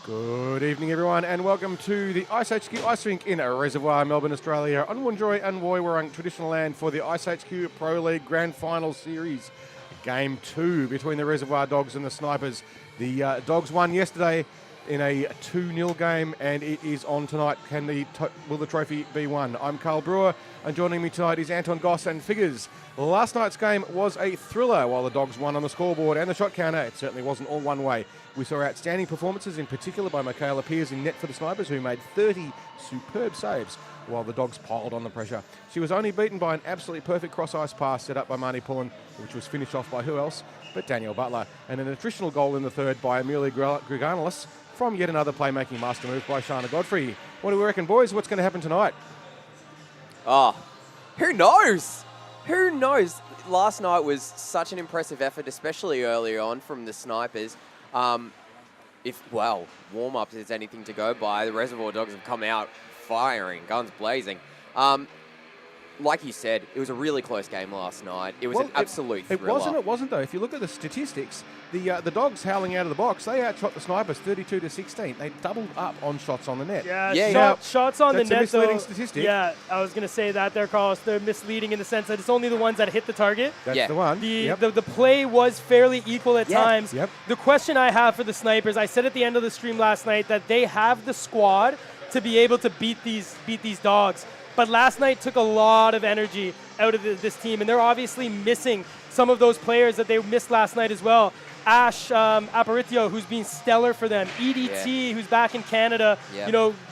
Good evening, everyone, and welcome to the IceHQ Ice Rink in Reservoir, Melbourne, Australia, on Wurundjeri and Woiwurrung traditional land for the IceHQ Pro League Grand Final Series. Game 2 between the Reservoir Dogs and the Snipers. The Dogs won yesterday in a 2-0 game, and it is on tonight. Will the trophy be won? I'm Carl Brewer, and joining me tonight is Anton Goss and Figures. Last night's game was a thriller while the Dogs won on the scoreboard and the shot counter. It certainly wasn't all one way. We saw outstanding performances, in particular by Michaela Pearce in net for the Snipers, who made 30 superb saves while the Dogs piled on the pressure. She was only beaten by an absolutely perfect cross-ice pass set up by Marnie Pullen, which was finished off by who else but Danielle Butler, and an attritional goal in the third by Amelia Griganalis from yet another playmaking master move by Shana Godfrey. What do we reckon, boys? What's going to happen tonight? Who knows? Who knows? Last night was such an impressive effort, especially early on from the Snipers. Warm-ups is anything to go by, the Reservoir Dogs have come out firing, guns blazing. Like you said, it was a really close game last night. It was an absolute thriller. It wasn't, though. If you look at the statistics, the Dogs howling out of the box, they outshot the Snipers 32-16. They doubled up on shots on the net. Shots on the net, that's a misleading though, statistic. Yeah, I was going to say that there, Carlos. They're misleading in the sense that it's only the ones that hit the target. That's the one. The play was fairly equal at times. Yep. The question I have for the Snipers, I said at the end of the stream last night that they have the squad to be able to beat these Dogs. But last night took a lot of energy out of this team, and they're obviously missing some of those players that they missed last night as well. Ash Aparicio, who's been stellar for them. EDT, who's back in Canada,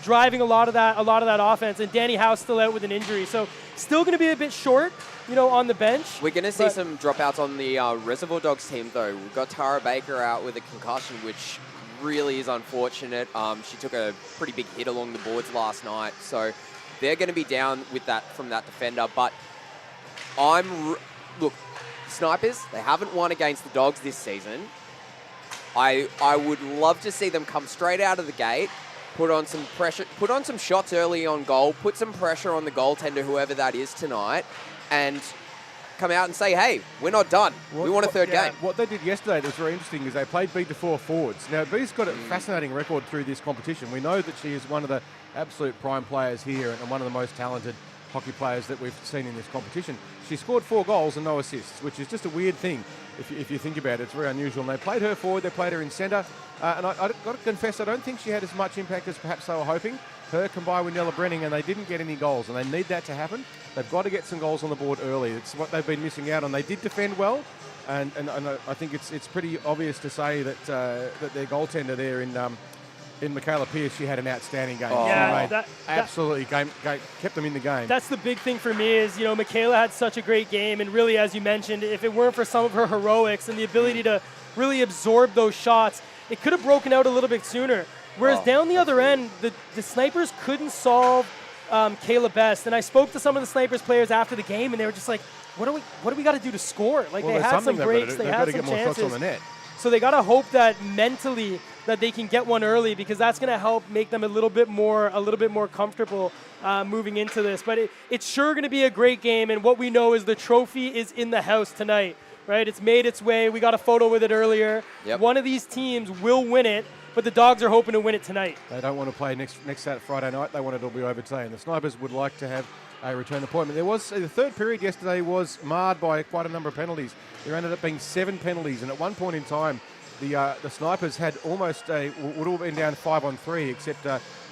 driving a lot of that offense. And Danny House still out with an injury, so still going to be a bit short, on the bench. We're going to see some dropouts on the Reservoir Dogs team, though. We've got Tara Baker out with a concussion, which really is unfortunate. She took a pretty big hit along the boards last night, so they're going to be down with that from that defender. But look, Snipers, they haven't won against the Dogs this season. I would love to see them come straight out of the gate, put on some pressure, put on some shots early on goal, put some pressure on the goaltender, whoever that is tonight, and come out and say, hey, we're not done. We want a third game. What they did yesterday that was very interesting is they played B to 4 forwards. Now, B's got a fascinating record through this competition. We know that she is one of the absolute prime players here and one of the most talented hockey players that we've seen in this competition. She scored 4 goals and no assists, which is just a weird thing if you think about it. It's very unusual. And they played her forward, they played her in centre. And I've got to confess, I don't think she had as much impact as perhaps they were hoping. Her combined with Nella Brenning, and they didn't get any goals, and they need that to happen. They've got to get some goals on the board early. It's what they've been missing out on. They did defend well, and I think it's pretty obvious to say that that their goaltender there in Michaela Pearce, she had an outstanding game. Absolutely kept them in the game. That's the big thing for me is, Michaela had such a great game, and really, as you mentioned, if it weren't for some of her heroics and the ability to really absorb those shots, it could have broken out a little bit sooner. Whereas down the other end, the Snipers couldn't solve Kayla Best. And I spoke to some of the Snipers players after the game, and they were just like, what do we got to do to score? Like, they had some breaks, they had some chances. On the net. So they got to hope that mentally that they can get one early, because that's going to help make them a little bit more comfortable moving into this. But it's sure going to be a great game, and what we know is the trophy is in the house tonight, right? It's made its way. We got a photo with it earlier. Yep. One of these teams will win it, but the Dogs are hoping to win it tonight. They don't want to play next Saturday, Friday night. They want it to be over today, and the Snipers would like to have a return appointment. The third period yesterday was marred by quite a number of penalties. There ended up being 7 penalties, and at one point in time, the Snipers had would have been down 5-on-3, except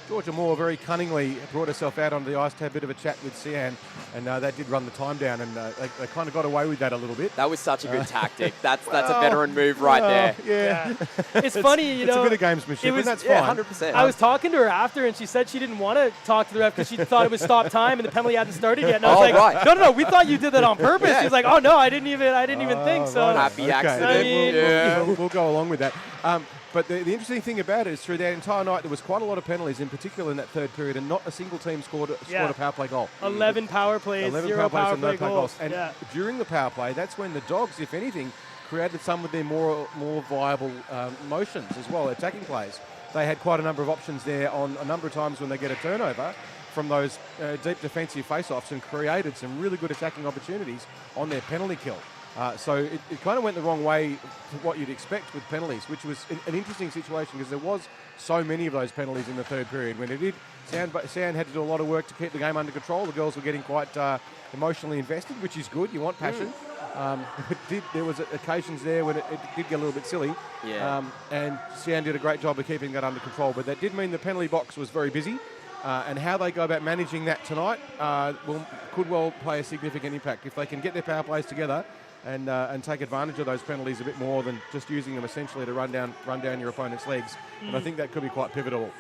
Georgia Moore very cunningly brought herself out onto the ice to have a bit of a chat with Sian, and that did run the time down, and they kind of got away with that a little bit. That was such a good tactic. That's a veteran move right there. Yeah. It's funny, It's a bit of gamesmanship, and that's fine. 100%. I was talking to her after, and she said she didn't want to talk to the ref because she thought it was stop time and the penalty hadn't started yet. And I was like, no, we thought you did that on purpose. Yeah. She's like, oh no, I didn't even think so. Right. Happy accident. We'll go along with that. But the interesting thing about it is through that entire night, there was quite a lot of penalties, in particular in that third period, and not a single team scored a power play goal. 11 power plays, 0 power play goals. And during the power play, that's when the Dogs, if anything, created some of their more viable motions as well, attacking plays. They had quite a number of options there on a number of times when they get a turnover from those deep defensive face-offs, and created some really good attacking opportunities on their penalty kill. So it kind of went the wrong way to what you'd expect with penalties, which was an interesting situation because there was so many of those penalties in the third period. When it did, San had to do a lot of work to keep the game under control. The girls were getting quite emotionally invested, which is good. You want passion. There was occasions there when it did get a little bit silly. Yeah. And Sian did a great job of keeping that under control. But that did mean the penalty box was very busy. And how they go about managing that tonight could well play a significant impact. If they can get their power plays together and take advantage of those penalties a bit more than just using them essentially to run down your opponent's legs. And I think that could be quite pivotal.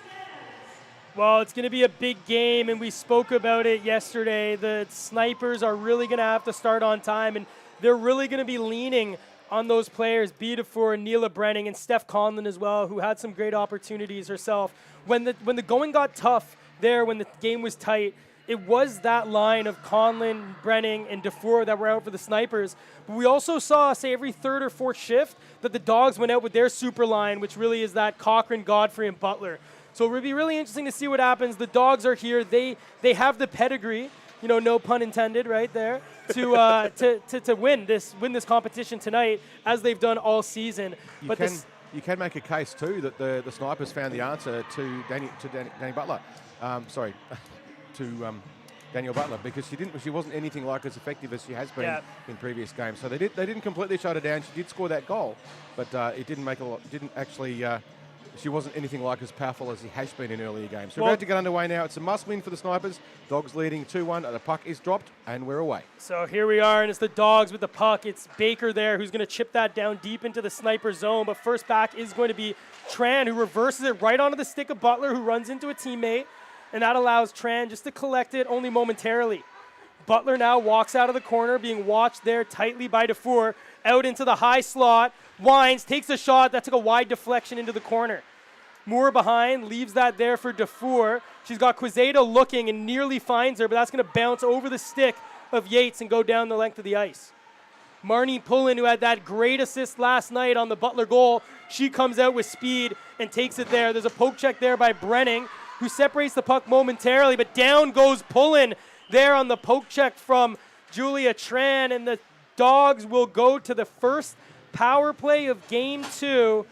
Well, it's going to be a big game, and we spoke about it yesterday. The Snipers are really going to have to start on time, and they're really going to be leaning on those players, Beatafor, Neela Brenning, and Steph Conlon as well, who had some great opportunities herself. When the going got tough there, when the game was tight, it was that line of Conlon, Brenning, and Dufour that were out for the Snipers. But we also saw, say, every third or fourth shift that the Dogs went out with their super line, which really is that Cochran, Godfrey, and Butler. So it will be really interesting to see what happens. The Dogs are here. They have the pedigree, no pun intended right there, to win this competition tonight, as they've done all season. You can make a case too that the Snipers found the answer to Danny Butler. To Daniel Butler, because she wasn't anything like as effective as she has been in previous games. So they didn't completely shut her down. She did score that goal, but it didn't make a lot. Didn't actually. She wasn't anything like as powerful as he has been in earlier games. So we're about to get underway now. It's a must win for the Snipers. Dogs leading 2-1. The puck is dropped, and we're away. So here we are, and it's the Dogs with the puck. It's Baker there who's going to chip that down deep into the Sniper zone. But first back is going to be Tran, who reverses it right onto the stick of Butler, who runs into a teammate. And that allows Tran just to collect it only momentarily. Butler now walks out of the corner, being watched there tightly by Dufour, out into the high slot. Wines takes a shot. That took a wide deflection into the corner. Moore behind, leaves that there for Dufour. She's got Quezada looking and nearly finds her, but that's going to bounce over the stick of Yates and go down the length of the ice. Marnie Pullen, who had that great assist last night on the Butler goal, she comes out with speed and takes it there. There's a poke check there by Brenning, who separates the puck momentarily, but down goes Pullen there on the poke check from Julia Tran, and the Dogs will go to the first power play of Game 2,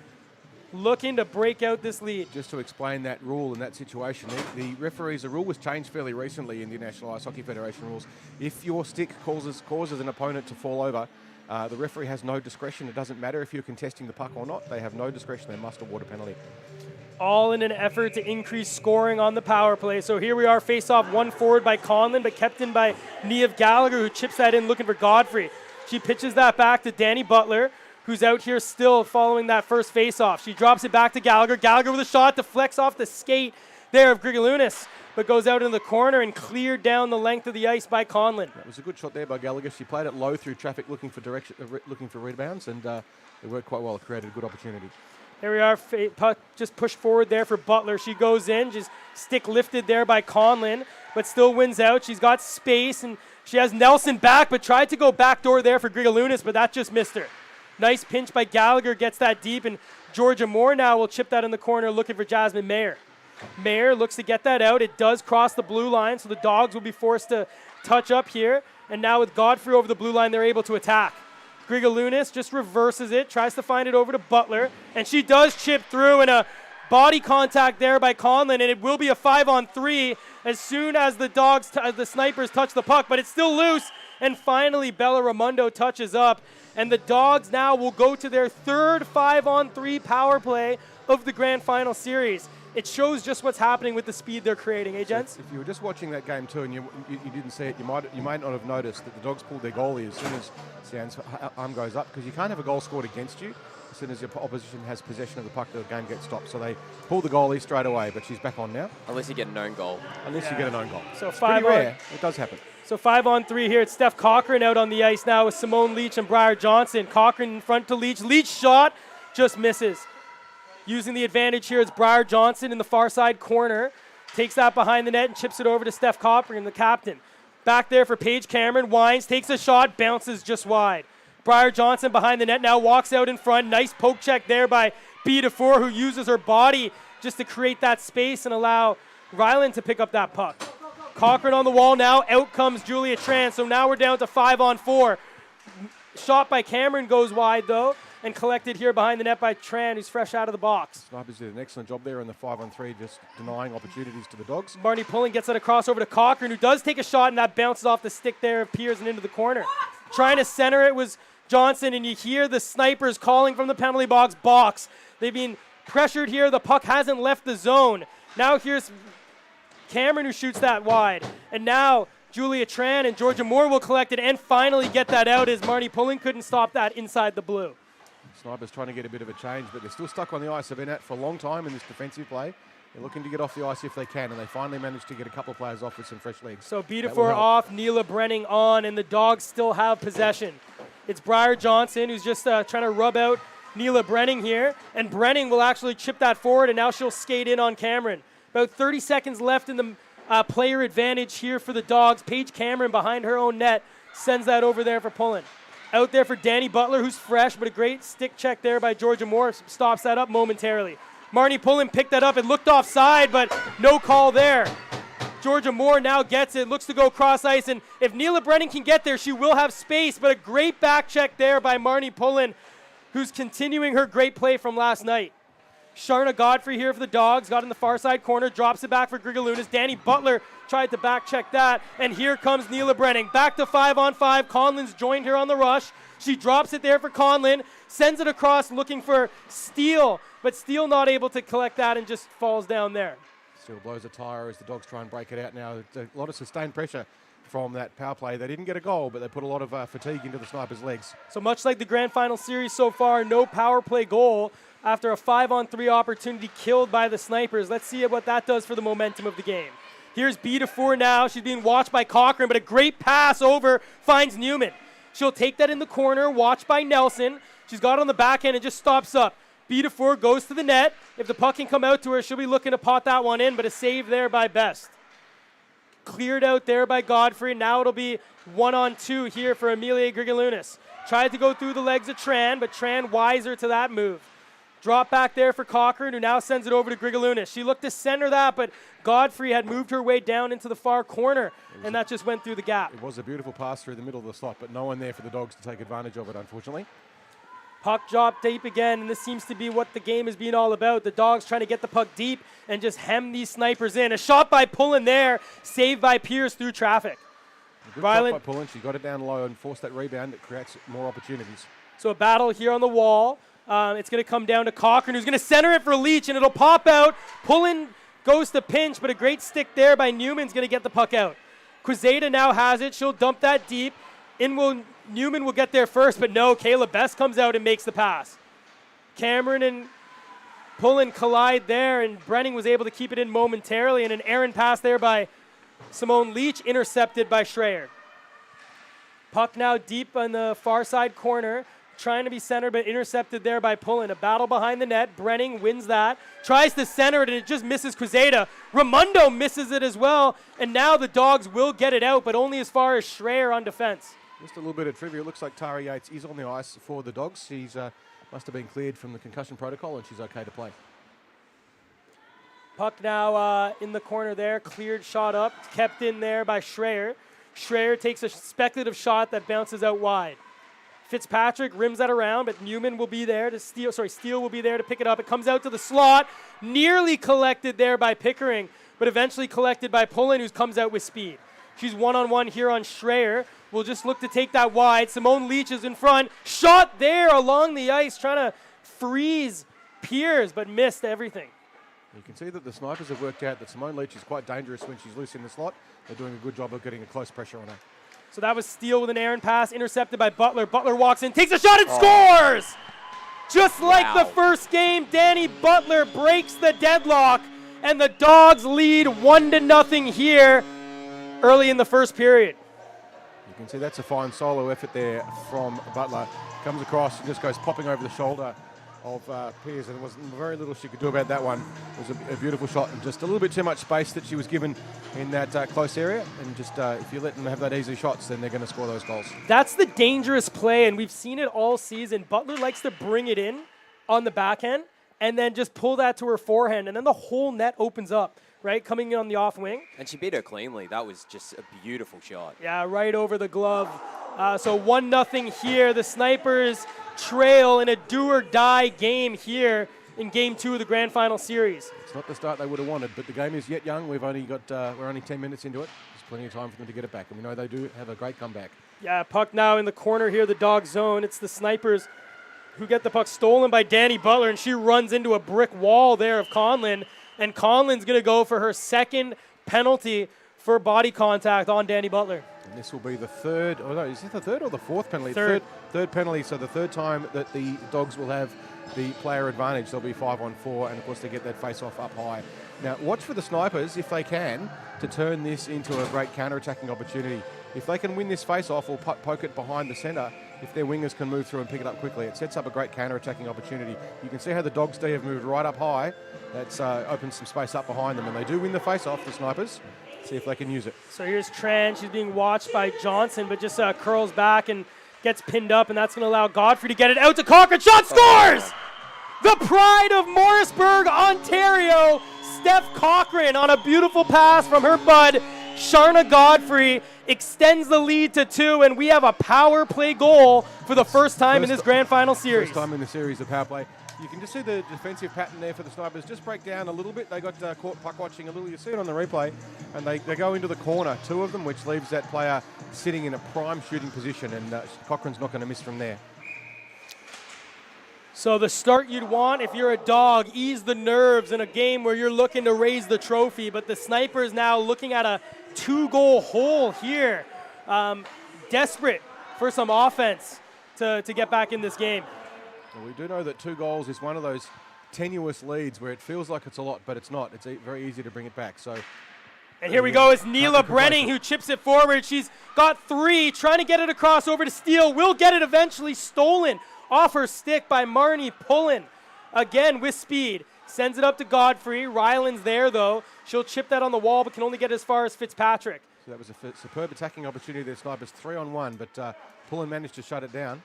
looking to break out this lead. Just to explain that rule in that situation, the rule was changed fairly recently in the National Ice Hockey Federation rules. If your stick causes an opponent to fall over, the referee has no discretion. It doesn't matter if you're contesting the puck or not. They have no discretion. They must award a penalty. All in an effort to increase scoring on the power play. So here we are, face-off, one forward by Conlon, but kept in by Niamh Gallagher, who chips that in looking for Godfrey. She pitches that back to Danny Butler, who's out here still following that first face-off. She drops it back to Gallagher. Gallagher with a shot, deflects off the skate there of Grigalunas, but goes out in the corner and cleared down the length of the ice by Conlon. That was a good shot there by Gallagher. She played it low through traffic, looking for rebounds, and it worked quite well. It created a good opportunity. Here we are, puck just pushed forward there for Butler. She goes in, just stick lifted there by Conlon, but still wins out. She's got space, and she has Nelson back, but tried to go backdoor there for Grigalunas, but that just missed her. Nice pinch by Gallagher, gets that deep, and Georgia Moore now will chip that in the corner looking for Jasmine Mayer. Mayer looks to get that out. It does cross the blue line, so the Dogs will be forced to touch up here, and now with Godfrey over the blue line, they're able to attack. Grigalunas just reverses it, tries to find it over to Butler, and she does chip through, and a body contact there by Conlon, and it will be a 5-on-3 as soon as the Snipers touch the puck, but it's still loose, and finally Bella Raimondo touches up, and the Dogs now will go to their third 5-on-3 power play of the Grand Final Series. It shows just what's happening with the speed they're creating, gents? If you were just watching that game too and you didn't see it, you might not have noticed that the Dogs pulled their goalie as soon as Sian's arm goes up, because you can't have a goal scored against you as soon as your opposition has possession of the puck. The game gets stopped. So they pull the goalie straight away, but she's back on now. Unless you get an own goal. Unless you get an own goal. So it's pretty rare. It does happen. So 5-on-3 here. It's Steph Cochran out on the ice now with Simone Leach and Briar Johnson. Cochran in front to Leach. Leach shot just misses. Using the advantage here, it's Briar Johnson in the far side corner. Takes that behind the net and chips it over to Steph Cochran, the captain. Back there for Paige Cameron. Wines, takes a shot, bounces just wide. Briar Johnson behind the net now walks out in front. Nice poke check there by Beatafor, who uses her body just to create that space and allow Ryland to pick up that puck. Cochran on the wall now. Out comes Julia Tran. So now we're down to 5-on-4. shot by Cameron goes wide, though, and collected here behind the net by Tran, who's fresh out of the box. Snipers did an excellent job there in the 5-on-3, just denying opportunities to the Dogs. Marnie Pullen gets that across over to Cochran, who does take a shot, and that bounces off the stick there of Piers and into the corner. Trying to center it was Johnson, and you hear the Snipers calling from the penalty box. They've been pressured here. The puck hasn't left the zone. Now here's Cameron, who shoots that wide. And now Julia Tran and Georgia Moore will collect it and finally get that out, as Marnie Pullen couldn't stop that inside the blue. Snipers trying to get a bit of a change, but they're still stuck on the ice. They've been at for a long time in this defensive play. They're looking to get off the ice if they can, and they finally managed to get a couple of players off with some fresh legs. So Beatafore off, Neela Brenning on, and the Dogs still have possession. It's Briar Johnson who's just trying to rub out Neela Brenning here, and Brenning will actually chip that forward, and now she'll skate in on Cameron. About 30 seconds left in the player advantage here for the Dogs. Paige Cameron behind her own net sends that over there for Pullen. Out there for Danny Butler, who's fresh, but a great stick check there by Georgia Moore stops that up momentarily. Marnie Pullen picked that up and looked offside, but no call there. Georgia Moore now gets it, looks to go cross ice, and if Neela Brenning can get there, she will have space, but a great back check there by Marnie Pullen, who's continuing her great play from last night. Sharna Godfrey here for the Dogs, got in the far side corner, drops it back for Grigalunas. Danny Butler tried to back check that, and here comes Neela Brenning. Back to 5-on-5, Conlon's joined her on the rush. She drops it there for Conlon, sends it across looking for Steele, but Steele not able to collect that and just falls down there. Steele blows a tire as the Dogs try and break it out now. A lot of sustained pressure from that power play. They didn't get a goal, but they put a lot of fatigue into the Snipers' legs. So much like the grand final series so far, no power play goal after a 5-on-3 opportunity killed by the Snipers. Let's see what that does for the momentum of the game. Here's Beatafore now. She's being watched by Cochran, but a great pass over finds Newman. She'll take that in the corner, watched by Nelson. She's got it on the backhand and just stops up. Beatafore goes to the net. If the puck can come out to her, she'll be looking to pot that one in, but a save there by Best. Cleared out there by Godfrey. Now it'll be 1-on-2 here for Amelia Grigalunas. Tried to go through the legs of Tran, but Tran wiser to that move. Drop back there for Cochran, who now sends it over to Grigalunas. She looked to center that, but Godfrey had moved her way down into the far corner, and that just went through the gap. It was a beautiful pass through the middle of the slot, but no one there for the Dogs to take advantage of it, unfortunately. Puck drop deep again, and this seems to be what the game has been all about. The Dogs trying to get the puck deep and just hem these Snipers in. A shot by Pullen there, saved by Pierce through traffic. Good shot by Pullen. She got it down low and forced that rebound. It creates more opportunities. So a battle here on the wall. It's going to come down to Cochran, who's going to center it for Leach, and it'll pop out. Pullen goes to pinch, but a great stick there by Newman's going to get the puck out. Quezada now has it. She'll dump that deep. Newman will get there first, but no, Kayla Best comes out and makes the pass. Cameron and Pullen collide there, and Brenning was able to keep it in momentarily, and an errant pass there by Simone Leach, intercepted by Schreier. Puck now deep on the far side corner, trying to be centered, but intercepted there by Pullen. A battle behind the net. Brenning wins that. Tries to center it, and it just misses Quezada. Ramundo misses it as well, and now the Dogs will get it out, but only as far as Schreier on defense. Just a little bit of trivia. It looks like Tara Yates is on the ice for the Dogs. She's must have been cleared from the concussion protocol, and she's okay to play. Puck now in the corner there. Cleared shot up. Kept in there by Schreier. Schreier takes a speculative shot that bounces out wide. Fitzpatrick rims that around, but Newman will be there to steal. Steele will be there to pick it up. It comes out to the slot. Nearly collected there by Pickering, but eventually collected by Pullen, who comes out with speed. She's one-on-one here on Schreier. We'll just look to take that wide. Simone Leach is in front. Shot there along the ice, trying to freeze Piers, but missed everything. You can see that the Snipers have worked out that Simone Leach is quite dangerous when she's loose in the slot. They're doing a good job of getting a close pressure on her. So that was Steele with an errant pass, intercepted by Butler. Butler walks in, takes a shot, and scores! Just like the first game, Danny Butler breaks the deadlock, and the Dogs lead 1-0 here early in the first period. You can see that's a fine solo effort there from Butler. Comes across and just goes popping over the shoulder of Piers, and there was very little she could do about that one. It was a beautiful shot, and just a little bit too much space that she was given in that close area, and just if you let them have that easy shots, then they're going to score those goals. That's the dangerous play, and we've seen it all season. Butler likes to bring it in on the back end and then just pull that to her forehand, and then the whole net opens up, right, coming in on the off wing. And she beat her cleanly. That was just a beautiful shot. Yeah, right over the glove. So 1-0 here. The Snipers trail in a do-or-die game here in Game 2 of the Grand Final Series. It's not the start they would have wanted, but the game is yet young. We're only 10 minutes into it. There's plenty of time for them to get it back, and we know they do have a great comeback. Yeah, puck now in the corner here, the dog zone. It's the Snipers who get the puck stolen by Danny Butler, and she runs into a brick wall there of Conlon, and Conlon's going to go for her second penalty for body contact on Danny Butler. And this will be the third, is it the third or the fourth penalty? Third penalty, so the third time that the Dogs will have the player advantage. They'll be 5-on-4, and of course they get that face-off up high. Now, watch for the Snipers, if they can, to turn this into a great counter-attacking opportunity. If they can win this face-off or poke it behind the centre, if their wingers can move through and pick it up quickly, it sets up a great counter-attacking opportunity. You can see how the Dogs D have moved right up high. That's opened some space up behind them, and they do win the face-off, the Snipers. See if they can use it. So here's Tran. She's being watched by Johnson, but just curls back and gets pinned up, and that's going to allow Godfrey to get it out to Cochran. Shot scores! The pride of Morrisburg, Ontario, Steph Cochran on a beautiful pass from her bud. Sharna Godfrey extends the lead to 2, and we have a power play goal for the first time in this Grand Final Series. First time in the series of power play. You can just see the defensive pattern there for the Snipers just break down a little bit. They got caught puck watching a little. You see it on the replay. And they go into the corner, 2 of them, which leaves that player sitting in a prime shooting position. And Cochran's not going to miss from there. So the start you'd want if you're a Dog, ease the nerves in a game where you're looking to raise the trophy. But the Snipers now looking at a 2-goal hole here. Desperate for some offense to get back in this game. Well, we do know that 2 goals is one of those tenuous leads where it feels like it's a lot, but it's not. It's very easy to bring it back. So, and here we go. It's Neela Brenning who chips it forward. She's got 3, trying to get it across over to Steele. Will get it eventually stolen off her stick by Marnie Pullen. Again with speed. Sends it up to Godfrey. Ryland's there, though. She'll chip that on the wall, but can only get as far as Fitzpatrick. So that was a superb attacking opportunity there, Snipers. 3-on-1, but Pullen managed to shut it down.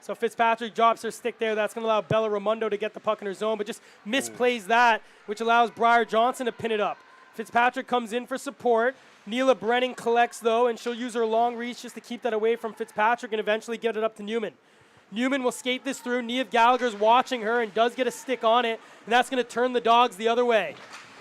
So Fitzpatrick drops her stick there. That's going to allow Bella Raimondo to get the puck in her zone, but just misplays that, which allows Briar Johnson to pin it up. Fitzpatrick comes in for support. Neela Brenning collects, though, and she'll use her long reach just to keep that away from Fitzpatrick and eventually get it up to Newman. Newman will skate this through. Niamh Gallagher's watching her and does get a stick on it, and that's going to turn the Dogs the other way.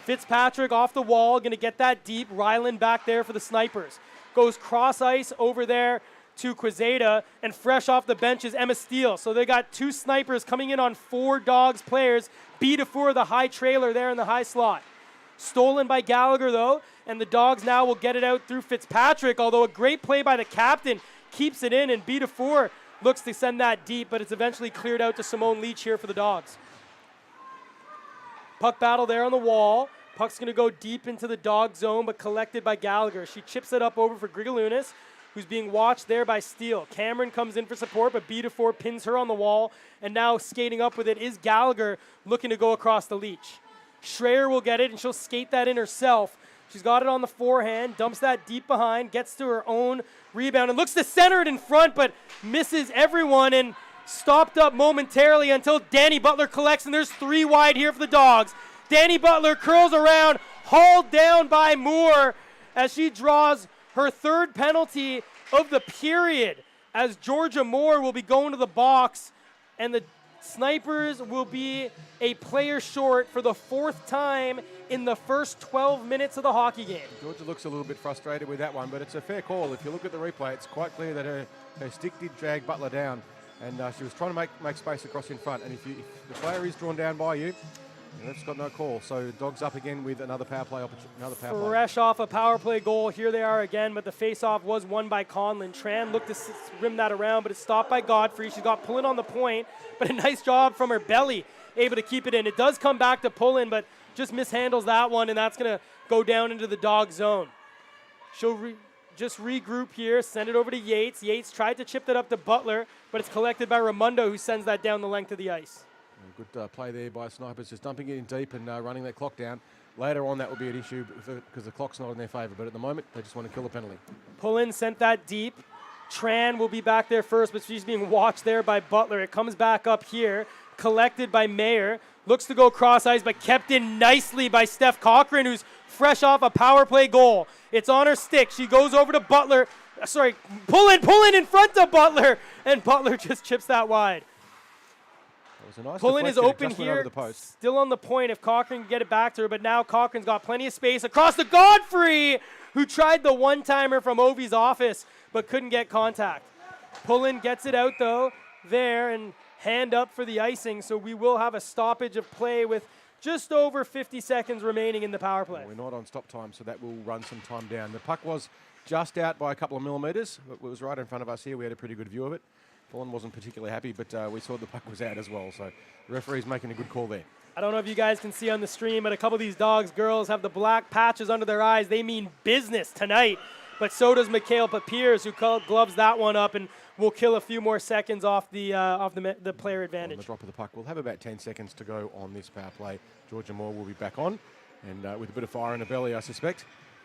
Fitzpatrick off the wall, going to get that deep. Ryland back there for the Snipers. Goes cross ice over there to Quezada, and fresh off the bench is Emma Steele. So they got 2 Snipers coming in on 4 Dogs players. B4, the high trailer there in the high slot. Stolen by Gallagher, though, and the Dogs now will get it out through Fitzpatrick, although a great play by the captain keeps it in, and B4 looks to send that deep, but it's eventually cleared out to Simone Leach here for the Dogs. Puck battle there on the wall. Puck's going to go deep into the Dog zone, but collected by Gallagher. She chips it up over for Grigalunas, who's being watched there by Steele. Cameron comes in for support, but B4 pins her on the wall, and now skating up with it is Gallagher looking to go across the Leach. Schreier will get it, and she'll skate that in herself. She's got it on the forehand, dumps that deep behind, gets to her own rebound, and looks to center it in front, but misses everyone and stopped up momentarily until Danny Butler collects, and there's 3 wide here for the Dogs. Danny Butler curls around, hauled down by Moore as she draws her 3rd penalty of the period, as Georgia Moore will be going to the box, and the Snipers will be a player short for the 4th time in the first 12 minutes of the hockey game. Georgia looks a little bit frustrated with that one, but it's a fair call. If you look at the replay, it's quite clear that her stick did drag Butler down, and she was trying to make space across in front. And if the player is drawn down by you, that's got no call. So Dogs up again with another power play opportunity. Fresh off a power play goal. Here they are again, but the face-off was won by Conlon. Tran looked to rim that around, but it's stopped by Godfrey. She's got Pullen on the point, but a nice job from her belly, able to keep it in. It does come back to Pullen, but just mishandles that one, and that's going to go down into the Dog zone. She'll just regroup here, send it over to Yates. Yates tried to chip that up to Butler, but it's collected by Raimondo, who sends that down the length of the ice. Good play there by Snipers, just dumping it in deep and running that clock down. Later on, that will be an issue because the clock's not in their favour, but at the moment, they just want to kill the penalty. Pullen sent that deep. Tran will be back there first, but she's being watched there by Butler. It comes back up here. collected by Mayer. Looks to go cross ice, but kept in nicely by Steph Cochran, who's fresh off a power play goal. It's on her stick. She goes over to Butler. Pull in front of Butler, and Butler just chips that wide. That was a nice Pullen is open here, post. still on the point if Cochran can get it back to her, but now Cochran's got plenty of space across to Godfrey, who tried the one-timer from Ovi's office, but couldn't get contact. Pullen gets it out, though, there, and hand up for the icing, so we will have a stoppage of play with just over 50 seconds remaining in the power play. We're not on stop time, so that will run some time down. The puck was just out by a couple of millimetres. It was right in front of us here. We had a pretty good view of it. Pullen wasn't particularly happy, but we saw the puck was out as well, so the referee's making a good call there. I don't know if you guys can see on the stream, but a couple of these dogs, girls, have the black patches under their eyes. They mean business tonight, but so does Mikhail Papiers, who gloves that one up and will kill a few more seconds off the player advantage. On the drop of the puck, we'll have about 10 seconds to go on this power play. Georgia Moore will be back on, and with a bit of fire in the belly, I suspect,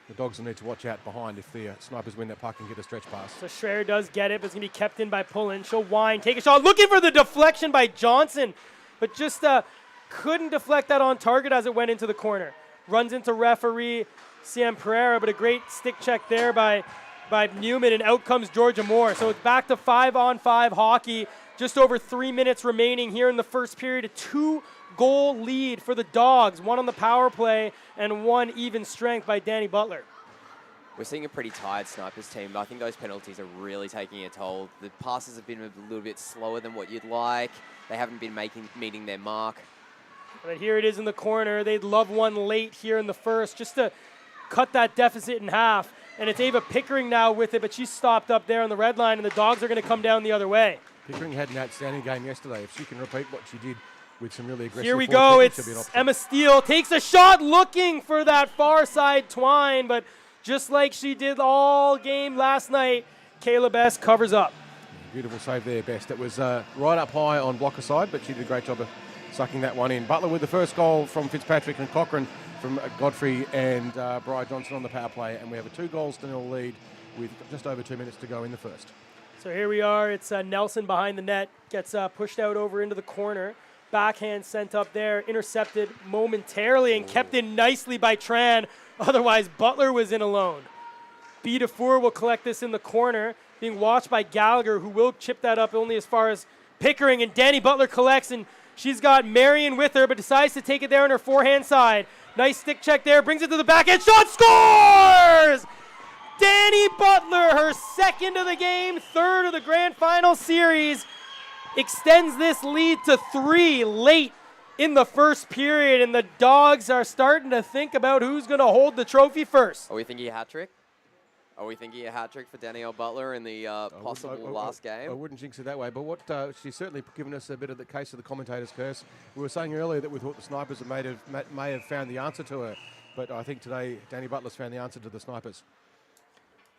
the Dogs will need to watch out behind if the Snipers win that puck and get a stretch pass. So Schreier does get it, but it's going to be kept in by Pullen. She'll wind, take a shot, looking for the deflection by Johnson, but just couldn't deflect that on target as it went into the corner. Runs into referee Sam Pereira, but a great stick check there by Newman, and out comes Georgia Moore. So it's back to 5-on-5 hockey. Just over 3 minutes remaining here in the first period. A 2-goal lead for the Dogs. One on the power play and one even strength by Danny Butler. We're seeing a pretty tired Snipers team, but I think those penalties are really taking a toll. The passes have been a little bit slower than what you'd like. They haven't been meeting their mark. But here it is in the corner. They'd love one late here in the first just to cut that deficit in half. And it's Ava Pickering now with it, but she's stopped up there on the red line, and the Dogs are going to come down the other way. Pickering had an outstanding game yesterday. If she can repeat what she did with some really aggressive... Here we go. It's Emma Steele. Takes a shot looking for that far side twine, but just like she did all game last night, Kayla Best covers up. Beautiful save there, Best. It was right up high on blocker side, but she did a great job of sucking that one in. Butler with the first goal from Fitzpatrick and Cochran from Godfrey and Bri Johnson on the power play, and we have a 2-0 lead with just over 2 minutes to go in the first. So here we are. It's Nelson behind the net, gets pushed out over into the corner. Backhand sent up there, intercepted momentarily and kept in nicely by Tran. Otherwise, Butler was in alone. B. DeFour will collect this in the corner, being watched by Gallagher, who will chip that up only as far as Pickering, and Danny Butler collects, and she's got Marion with her, but decides to take it there on her forehand side. Nice stick check there, brings it to the backhand, shot, scores! Danny Butler, her second of the game, third of the grand final series, extends this lead to 3 late in the first period, and the Dogs are starting to think about who's going to hold the trophy first. Are we thinking a hat trick? Are we thinking a hat trick for Danielle Butler in the possible last game? I wouldn't jinx it that way, but what she's certainly given us a bit of the case of the commentator's curse. We were saying earlier that we thought the Snipers may have found the answer to her, but I think today Danny Butler's found the answer to the Snipers.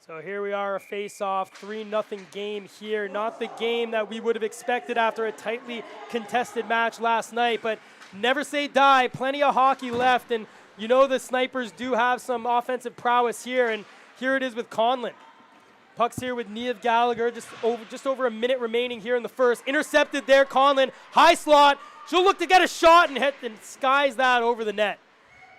So here we are, a face-off, 3-0 game here. Not the game that we would have expected after a tightly contested match last night, but never say die. Plenty of hockey left, and you know the Snipers do have some offensive prowess here, and here it is with Conlon. Puck's here with Niamh Gallagher, just over a minute remaining here in the first. Intercepted there, Conlon, high slot. She'll look to get a shot and skies that over the net.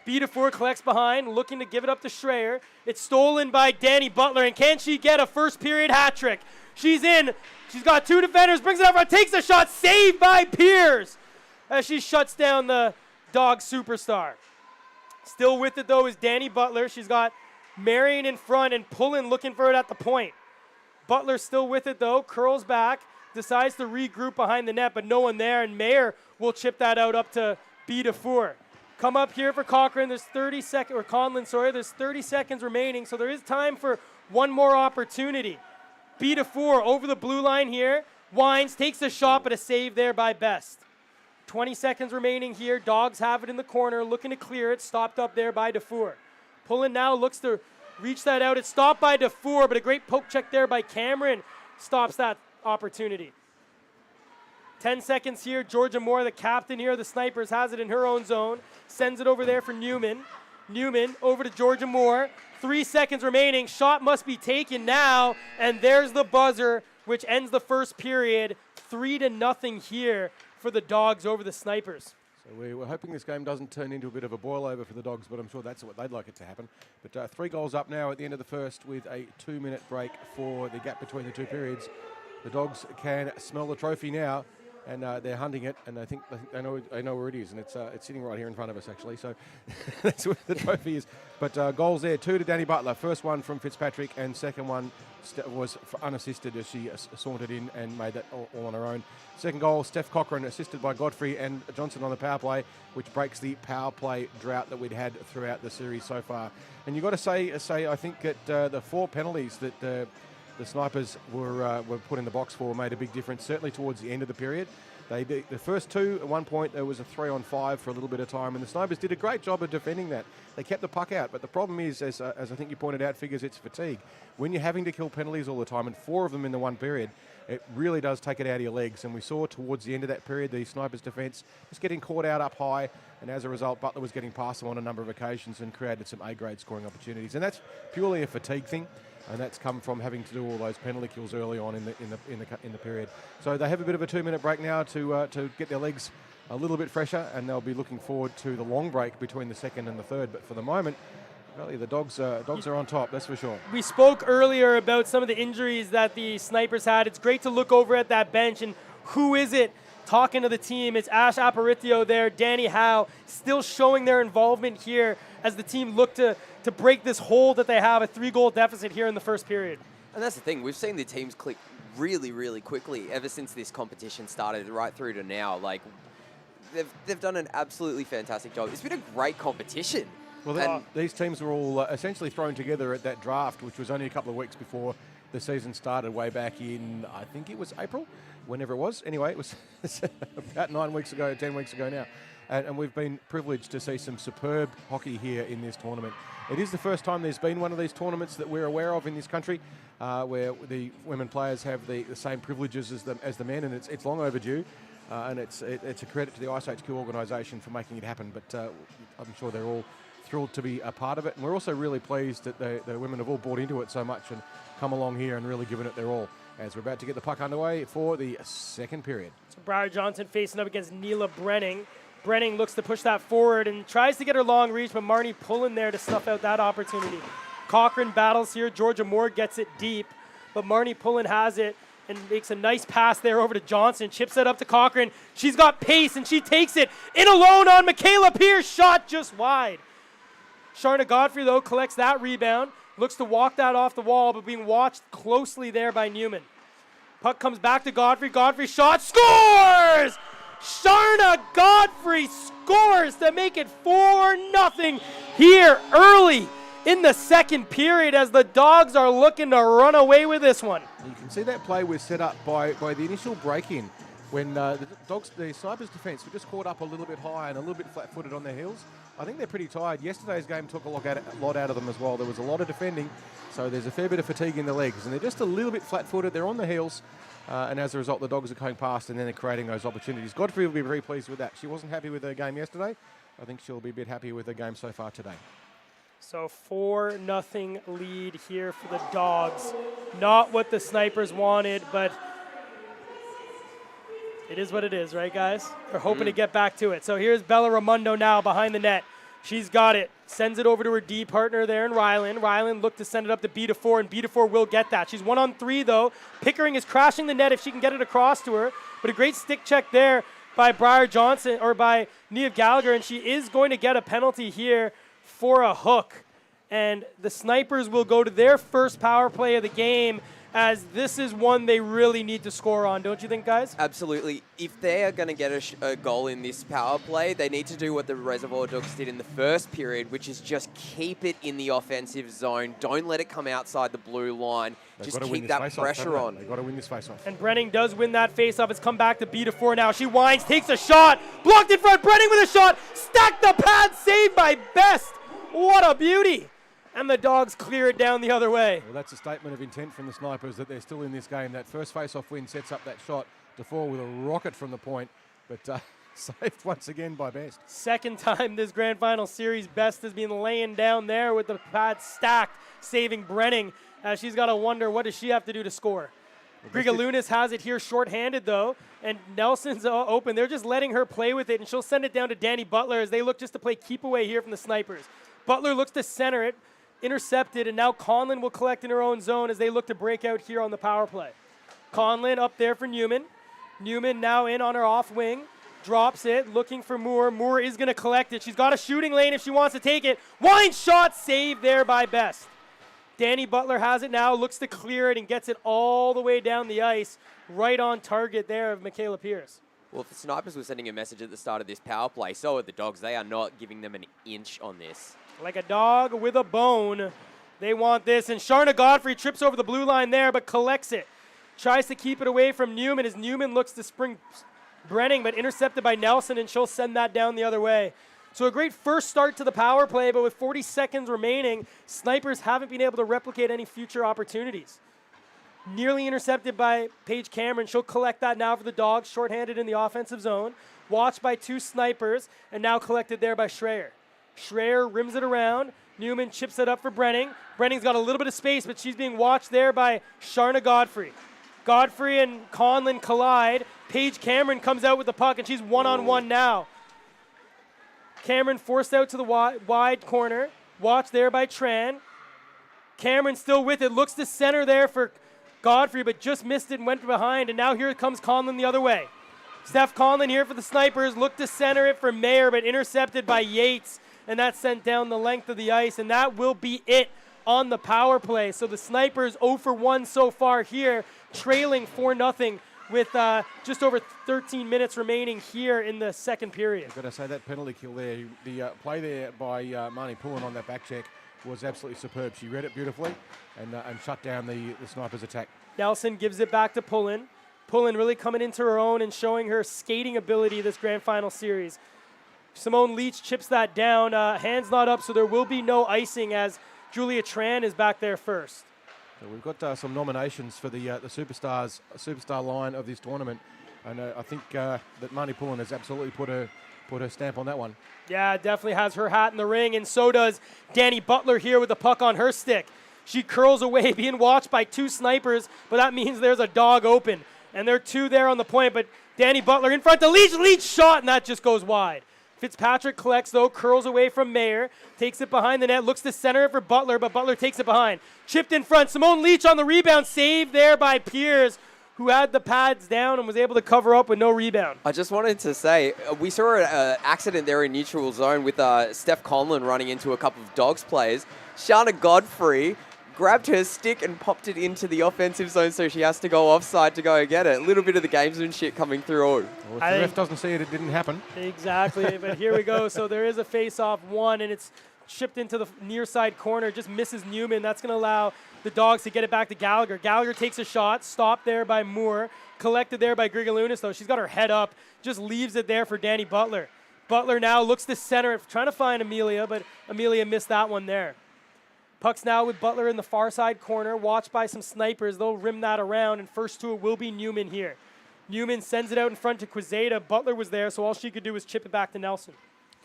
B. DeFour collects behind, looking to give it up to Schreier. It's stolen by Danny Butler, and can she get a first period hat trick? She's in. She's got 2 defenders, brings it up, takes a shot, saved by Piers as she shuts down the Dog superstar. Still with it, though, is Danny Butler. She's got Marion in front and Pullen looking for it at the point. Butler still with it, though, curls back, decides to regroup behind the net, but no one there, and Mayer will chip that out up to B. DeFour. Come up here for Cochran. There's 30 seconds, or Conlon, sorry. There's 30 seconds remaining, so there is time for one more opportunity. B. DeFour over the blue line here. Winds, takes a shot, but a save there by Best. 20 seconds remaining here. Dogs have it in the corner, looking to clear it. Stopped up there by DeFour. Pullen now looks to reach that out. It's stopped by DeFour, but a great poke check there by Cameron stops that opportunity. 10 seconds here. Georgia Moore, the captain here, the Snipers, has it in her own zone. Sends it over there for Newman. Newman over to Georgia Moore. 3 seconds remaining. Shot must be taken now. And there's the buzzer, which ends the first period. 3-0 here for the Dogs over the Snipers. So we're hoping this game doesn't turn into a bit of a boil-over for the Dogs, but I'm sure that's what they'd like it to happen. But 3 goals up now at the end of the first with a 2-minute break for the gap between the 2 periods. The Dogs can smell the trophy now, and they're hunting it, and I think they know where it is, and it's sitting right here in front of us, actually. So that's where the trophy is. But goals there, 2 to Danny Butler. First one from Fitzpatrick, and second one was unassisted as she sauntered in and made that all on her own. Second goal, Steph Cochran, assisted by Godfrey and Johnson on the power play, which breaks the power play drought that we'd had throughout the series so far. And you've got to say I think that the 4 penalties that the Snipers were put in the box for made a big difference, certainly towards the end of the period. The first 2, at one point, there was a 3-on-5 for a little bit of time, and the Snipers did a great job of defending that. They kept the puck out, but the problem is, as I think you pointed out, Figures, it's fatigue. When you're having to kill penalties all the time, and 4 of them in the one period, it really does take it out of your legs. And we saw towards the end of that period, the Snipers' defence was getting caught out up high, and as a result, Butler was getting past them on a number of occasions and created some A-grade scoring opportunities. And that's purely a fatigue thing. And that's come from having to do all those penalty kills early on in the period. So they have a bit of a 2-minute break now to get their legs a little bit fresher, and they'll be looking forward to the long break between the second and the third. But for the moment, really, the Dogs are on top, that's for sure. We spoke earlier about some of the injuries that the Snipers had. It's great to look over at that bench, and who is it talking to the team? It's Ash Aparicio there, Danny Howe, still showing their involvement here as the team look to break this hole that they have, a 3-goal deficit here in the first period. And that's the thing. We've seen the teams click really, really quickly ever since this competition started right through to now. Like, they've done an absolutely fantastic job. It's been a great competition. Well, these teams were all essentially thrown together at that draft, which was only a couple of weeks before the season started, way back in, I think it was April, whenever it was. Anyway, it was about 10 weeks ago now. And we've been privileged to see some superb hockey here in this tournament. It is the first time there's been one of these tournaments that we're aware of in this country, where the women players have the same privileges as the men, and it's long overdue. And it's a credit to the IceHQ organisation for making it happen. But I'm sure they're all thrilled to be a part of it. And we're also really pleased that the women have all bought into it so much and come along here and really given it their all, as we're about to get the puck underway for the second period. So Briar Johnson facing up against Neela Brenning. Brenning looks to push that forward and tries to get her long reach, but Marnie pulling there to snuff out that opportunity. Cochran battles here. Georgia Moore gets it deep, but Marnie Pullen has it and makes a nice pass there over to Johnson. Chips it up to Cochran. She's got pace, and she takes it in alone on Michaela Pierce. Shot just wide. Sharna Godfrey, though, collects that rebound. Looks to walk that off the wall, but being watched closely there by Newman. Puck comes back to Godfrey. Godfrey shot. Scores! Sharna Godfrey scores to make it 4-0 here early in the second period as the Dogs are looking to run away with this one. You can see that play was set up by the initial break-in when the Snipers' defence were just caught up a little bit high and a little bit flat-footed on their heels. I think they're pretty tired. Yesterday's game took a lot out of them as well. There was a lot of defending, so there's a fair bit of fatigue in the legs, and they're just a little bit flat-footed. They're on the heels, and as a result, the Dogs are going past, and then they're creating those opportunities. Godfrey will be very pleased with that. She wasn't happy with her game yesterday. I think she'll be a bit happy with her game so far today. So 4-0 lead here for the Dogs. Not what the Snipers wanted, but it is what it is, right, guys? They're hoping to get back to it. So here's Bella Raimondo now behind the net. She's got it. Sends it over to her D partner there in Ryland. Ryland looked to send it up to B4, and B4 will get that. She's 1-on-3, though. Pickering is crashing the net if she can get it across to her. But a great stick check there by Briar Johnson, or by Niamh Gallagher, and she is going to get a penalty here for a hook. And the Snipers will go to their first power play of the game, as this is one they really need to score on, don't you think, guys? Absolutely. If they are going to get a goal in this power play, they need to do what the Reservoir Dogs did in the first period, which is just keep it in the offensive zone. Don't let it come outside the blue line. Just keep that pressure on. They've got to win this face-off. And Brenning does win that face-off. It's come back to B4 now. She winds, takes a shot, blocked in front. Brenning with a shot, stacked the pad, saved by Best. What a beauty. And the Dogs clear it down the other way. Well, that's a statement of intent from the Snipers that they're still in this game. That first face-off win sets up that shot to fall with a rocket from the point, but saved once again by Best. Second time this grand final series, Best has been laying down there with the pad stacked, saving Brenning. She's got to wonder, what does she have to do to score? Grigalunas has it here shorthanded, though, and Nelson's open. They're just letting her play with it, and she'll send it down to Danny Butler as they look just to play keep away here from the snipers. Butler looks to center it, intercepted, and now Conlon will collect in her own zone as they look to break out here on the power play. Conlon up there for Newman. Newman now in on her off wing. Drops it, looking for Moore. Moore is going to collect it. She's got a shooting lane if she wants to take it. Wine shot saved there by Best. Danny Butler has it now, looks to clear it, and gets it all the way down the ice, right on target there of Michaela Pierce. Well, if the Snipers were sending a message at the start of this power play, so are the Dogs. They are not giving them an inch on this. Like a dog with a bone, they want this. And Sharna Godfrey trips over the blue line there, but collects it. Tries to keep it away from Newman as Newman looks to spring Brenning, but intercepted by Nelson, and she'll send that down the other way. So a great first start to the power play, but with 40 seconds remaining, Snipers haven't been able to replicate any future opportunities. Nearly intercepted by Paige Cameron. She'll collect that now for the Dogs, shorthanded in the offensive zone. Watched by two Snipers, and now collected there by Schreier. Schreier rims it around. Newman chips it up for Brenning. Brenning's got a little bit of space, but she's being watched there by Sharna Godfrey. Godfrey and Conlon collide. Paige Cameron comes out with the puck, and she's one-on-one now. Cameron forced out to the wide corner. Watched there by Tran. Cameron still with it. Looks to center there for Godfrey, but just missed it and went behind. And now here comes Conlon the other way. Steph Conlon here for the Snipers. Looked to center it for Mayer, but intercepted by Yates. And that's sent down the length of the ice. And that will be it on the power play. So the Snipers 0 for 1 so far here, trailing 4-0 with just over 13 minutes remaining here in the second period. I've got to say that penalty kill there, the play there by Marnie Pullen on that back check was absolutely superb. She read it beautifully and shut down the Snipers' attack. Nelson gives it back to Pullen. Pullen really coming into her own and showing her skating ability this grand final series. Simone Leach chips that down. Hands not up, so there will be no icing as Julia Tran is back there first. So we've got some nominations for the superstar line of this tournament, and I think that Marnie Pullen has absolutely put her stamp on that one. Yeah, definitely has her hat in the ring, and so does Danny Butler here with the puck on her stick. She curls away, being watched by two Snipers, but that means there's a dog open, and there are two there on the point, but Danny Butler in front to Leach shot, and that just goes wide. Fitzpatrick collects, though, curls away from Mayer, takes it behind the net, looks to center it for Butler, but Butler takes it behind. Chipped in front, Simone Leach on the rebound, saved there by Pierce, who had the pads down and was able to cover up with no rebound. I just wanted to say, we saw an accident there in neutral zone with Steph Conlon running into a couple of Dogs players. Sharna Godfrey grabbed her stick and popped it into the offensive zone, so she has to go offside to go get it. A little bit of the gamesmanship coming through. Well, if the ref doesn't see it, it didn't happen. Exactly, but here we go. So there is a face-off one, and it's shipped into the near side corner. Just misses Newman. That's going to allow the Dogs to get it back to Gallagher. Gallagher takes a shot, stopped there by Moore, collected there by Grigalunas, though. She's got her head up, just leaves it there for Danny Butler. Butler now looks to center it, trying to find Amelia, but Amelia missed that one there. Puck's now with Butler in the far side corner, watched by some Snipers. They'll rim that around, and first to it will be Newman here. Newman sends it out in front to Quezada. Butler was there, so all she could do was chip it back to Nelson.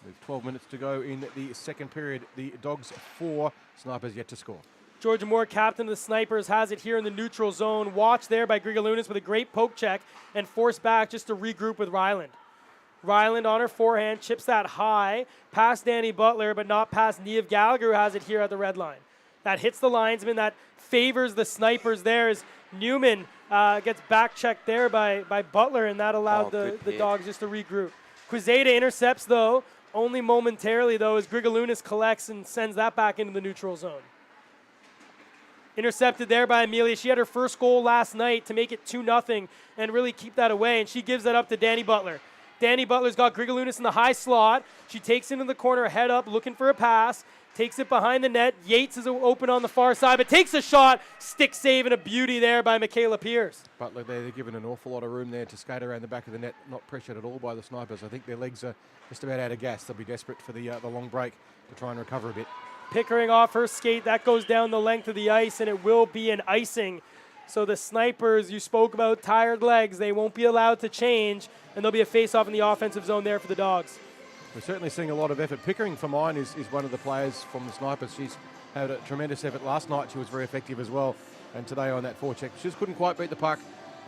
With 12 minutes to go in the second period, the Dogs 4, Snipers yet to score. Georgia Moore, captain of the Snipers, has it here in the neutral zone. Watched there by Grigalunas with a great poke check and forced back just to regroup with Ryland. Ryland on her forehand, chips that high, past Danny Butler, but not past Niamh Gallagher, who has it here at the red line. That hits the linesman, that favors the Snipers there as Newman gets back checked there by Butler, and that allowed the Dogs just to regroup. Quezada intercepts, though, only momentarily, though, as Grigalunas collects and sends that back into the neutral zone. Intercepted there by Amelia. She had her first goal last night to make it 2-0 and really keep that away, and she gives that up to Danny Butler. Danny Butler's got Grigalunas in the high slot. She takes into the corner, head up, looking for a pass. Takes it behind the net. Yates is open on the far side, but takes a shot. Stick save and a beauty there by Michaela Pierce. Butler there, they're given an awful lot of room there to skate around the back of the net. Not pressured at all by the Snipers. I think their legs are just about out of gas. They'll be desperate for the long break to try and recover a bit. Pickering off her skate. That goes down the length of the ice, and it will be an icing. So the Snipers, you spoke about tired legs. They won't be allowed to change, and there'll be a face-off in the offensive zone there for the Dogs. We're certainly seeing a lot of effort. Pickering, for mine, is one of the players from the Snipers. She's had a tremendous effort last night. She was very effective as well. And today on that forecheck, she just couldn't quite beat the puck.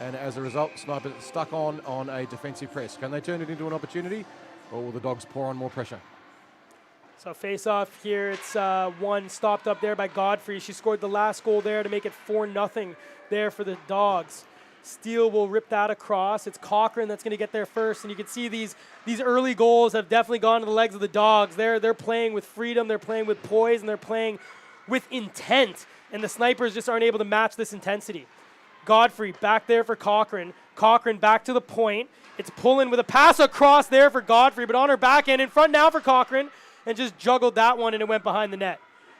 And as a result, Snipers stuck on a defensive press. Can they turn it into an opportunity, or will the Dogs pour on more pressure? So face off here, it's one stopped up there by Godfrey. She scored the last goal there to make it 4-0 there for the Dogs. Steele will rip that across. It's Cochran that's going to get there first, and you can see these early goals have definitely gone to the legs of the Dogs. They're playing with freedom, they're playing with poise, and they're playing with intent, and the Snipers just aren't able to match this intensity. Godfrey back there for Cochran. Cochran back to the point. It's Pullen with a pass across there for Godfrey, but on her back end, in front now for Cochran, and just juggled that one, and it went behind the net.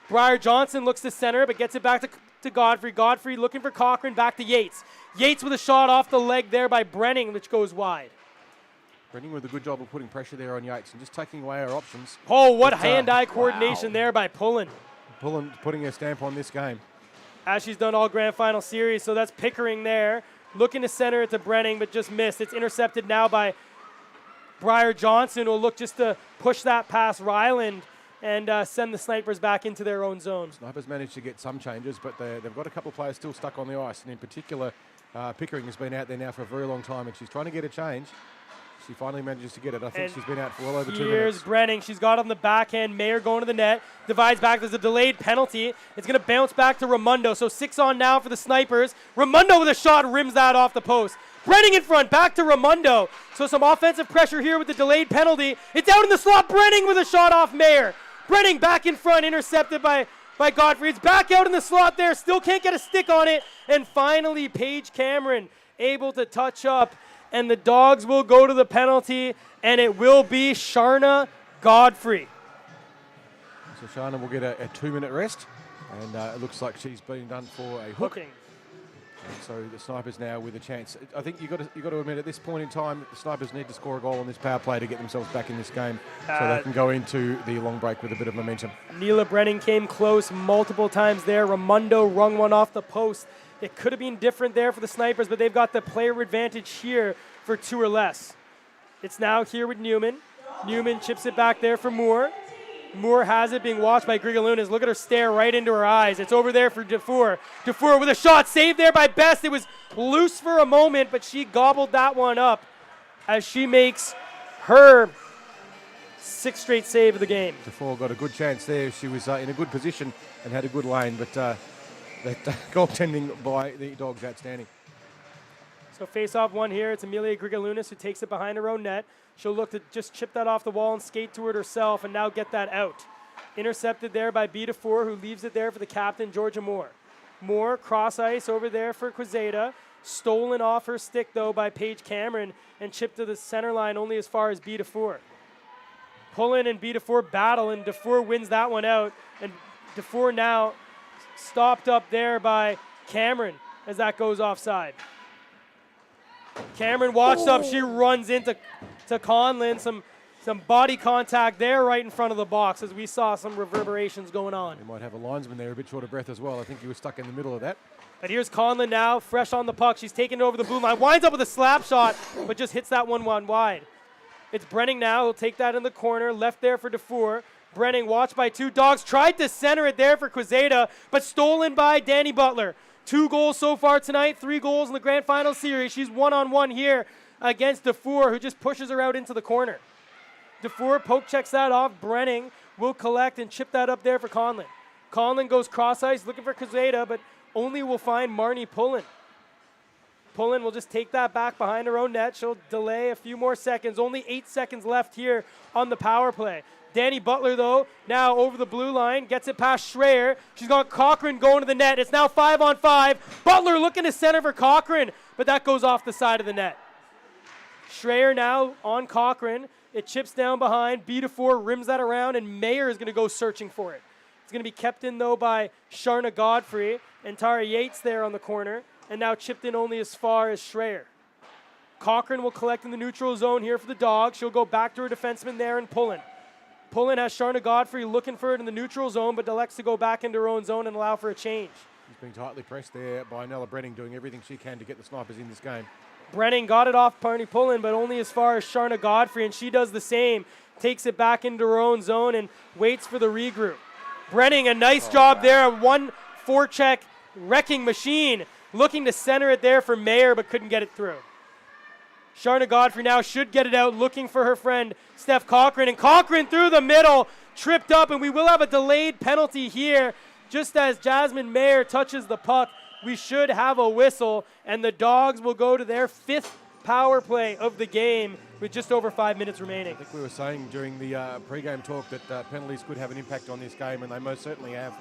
Briar Johnson looks to center, but gets it back to Godfrey. Godfrey looking for Cochran, back to Yates. Yates with a shot off the leg there by Brenning, which goes wide. Brenning with a good job of putting pressure there on Yates and just taking away our options. Oh, what hand-eye coordination there by Pullen. Pullen putting a stamp on this game. As she's done all grand final series, so that's Pickering there. Looking to center it to Brenning, but just missed. It's intercepted now by Briar Johnson, who will look just to push that past Ryland and send the Snipers back into their own zone. Snipers managed to get some changes, but they've got a couple of players still stuck on the ice, and in particular, Pickering has been out there now for a very long time, and she's trying to get a change. She finally manages to get it. I think she's been out for well over 2 minutes. Here's Brenning. She's got on the backhand. Mayer going to the net. Divides back. There's a delayed penalty. It's going to bounce back to Raimondo. So 6 on now for the Snipers. Raimondo with a shot rims that off the post. Brenning in front. Back to Raimondo. So some offensive pressure here with the delayed penalty. It's out in the slot. Brenning with a shot off Mayer. Brenning back in front. Intercepted by Godfrey. It's back out in the slot there. Still can't get a stick on it. And finally, Paige Cameron able to touch up. And the Dogs will go to the penalty, and it will be Sharna Godfrey. So Sharna will get a 2-minute rest, and it looks like she's been done for a hook. Hooking. And so the Snipers now with a chance. I think you've got to admit at this point in time, the Snipers need to score a goal on this power play to get themselves back in this game so they can go into the long break with a bit of momentum. Neela Brenning came close multiple times there. Raimondo rung one off the post. It could have been different there for the Snipers, but they've got the player advantage here for 2 or less. It's now here with Newman. Newman chips it back there for Moore. Moore has it, being watched by Grigalunas. Look at her stare right into her eyes. It's over there for Dufour. Dufour with a shot saved there by Best. It was loose for a moment, but she gobbled that one up as she makes her 6th straight save of the game. Dufour got a good chance there. She was in a good position and had a good lane, but that goaltending by the Dogs outstanding. So face-off one here. It's Amelia Grigalunas who takes it behind her own net. She'll look to just chip that off the wall and skate to it herself and now get that out. Intercepted there by Bedafour, who leaves it there for the captain, Georgia Moore. Moore, cross ice over there for Quezada. Stolen off her stick, though, by Paige Cameron and chipped to the center line only as far as Bedafour. Pullen and Bedafour battle, and Dufour wins that one out. And Dufour now stopped up there by Cameron as that goes offside. Cameron watched up. She runs into Conlon. Some body contact there right in front of the box as we saw some reverberations going on. We might have a linesman there a bit short of breath as well. I think he was stuck in the middle of that. But here's Conlon now, fresh on the puck. She's taken over the blue line. Winds up with a slap shot, but just hits that one wide. It's Brenning now. He'll take that in the corner. Left there for Dufour. Brenning watched by 2 Dogs. Tried to center it there for Quezada, but stolen by Danny Butler. 2 goals so far tonight, 3 goals in the grand final series. She's one-on-one here against Dufour, who just pushes her out into the corner. Dufour poke checks that off. Brenning will collect and chip that up there for Conlon. Conlon goes cross ice looking for Quezada, but only will find Marnie Pullen. Pullen will just take that back behind her own net. She'll delay a few more seconds. Only 8 seconds left here on the power play. Danny Butler, though, now over the blue line, gets it past Schreier. She's got Cochran going to the net. It's now 5-on-5. Butler looking to center for Cochran, but that goes off the side of the net. Schreier now on Cochran. It chips down behind. Bedafour rims that around, and Mayer is going to go searching for it. It's going to be kept in, though, by Sharna Godfrey and Tara Yates there on the corner, and now chipped in only as far as Schreier. Cochran will collect in the neutral zone here for the Dogs. She'll go back to her defenseman there and Pullen. Pullen has Sharna Godfrey looking for it in the neutral zone, but elects to go back into her own zone and allow for a change. She's being tightly pressed there by Nella Brenning, doing everything she can to get the Snipers in this game. Brenning got it off Marnie Pullen, but only as far as Sharna Godfrey, and she does the same. Takes it back into her own zone and waits for the regroup. Brenning, a nice job there. 1 forecheck wrecking machine. looking to center it there for Mayer, but couldn't get it through. Sharna Godfrey now should get it out, looking for her friend Steph Cochran, and Cochran through the middle, tripped up, and we will have a delayed penalty here. Just as Jasmine Mayer touches the puck, we should have a whistle, and the Dogs will go to their 5th power play of the game with just over 5 minutes remaining. I think we were saying during the pre-game talk that penalties could have an impact on this game, and they most certainly have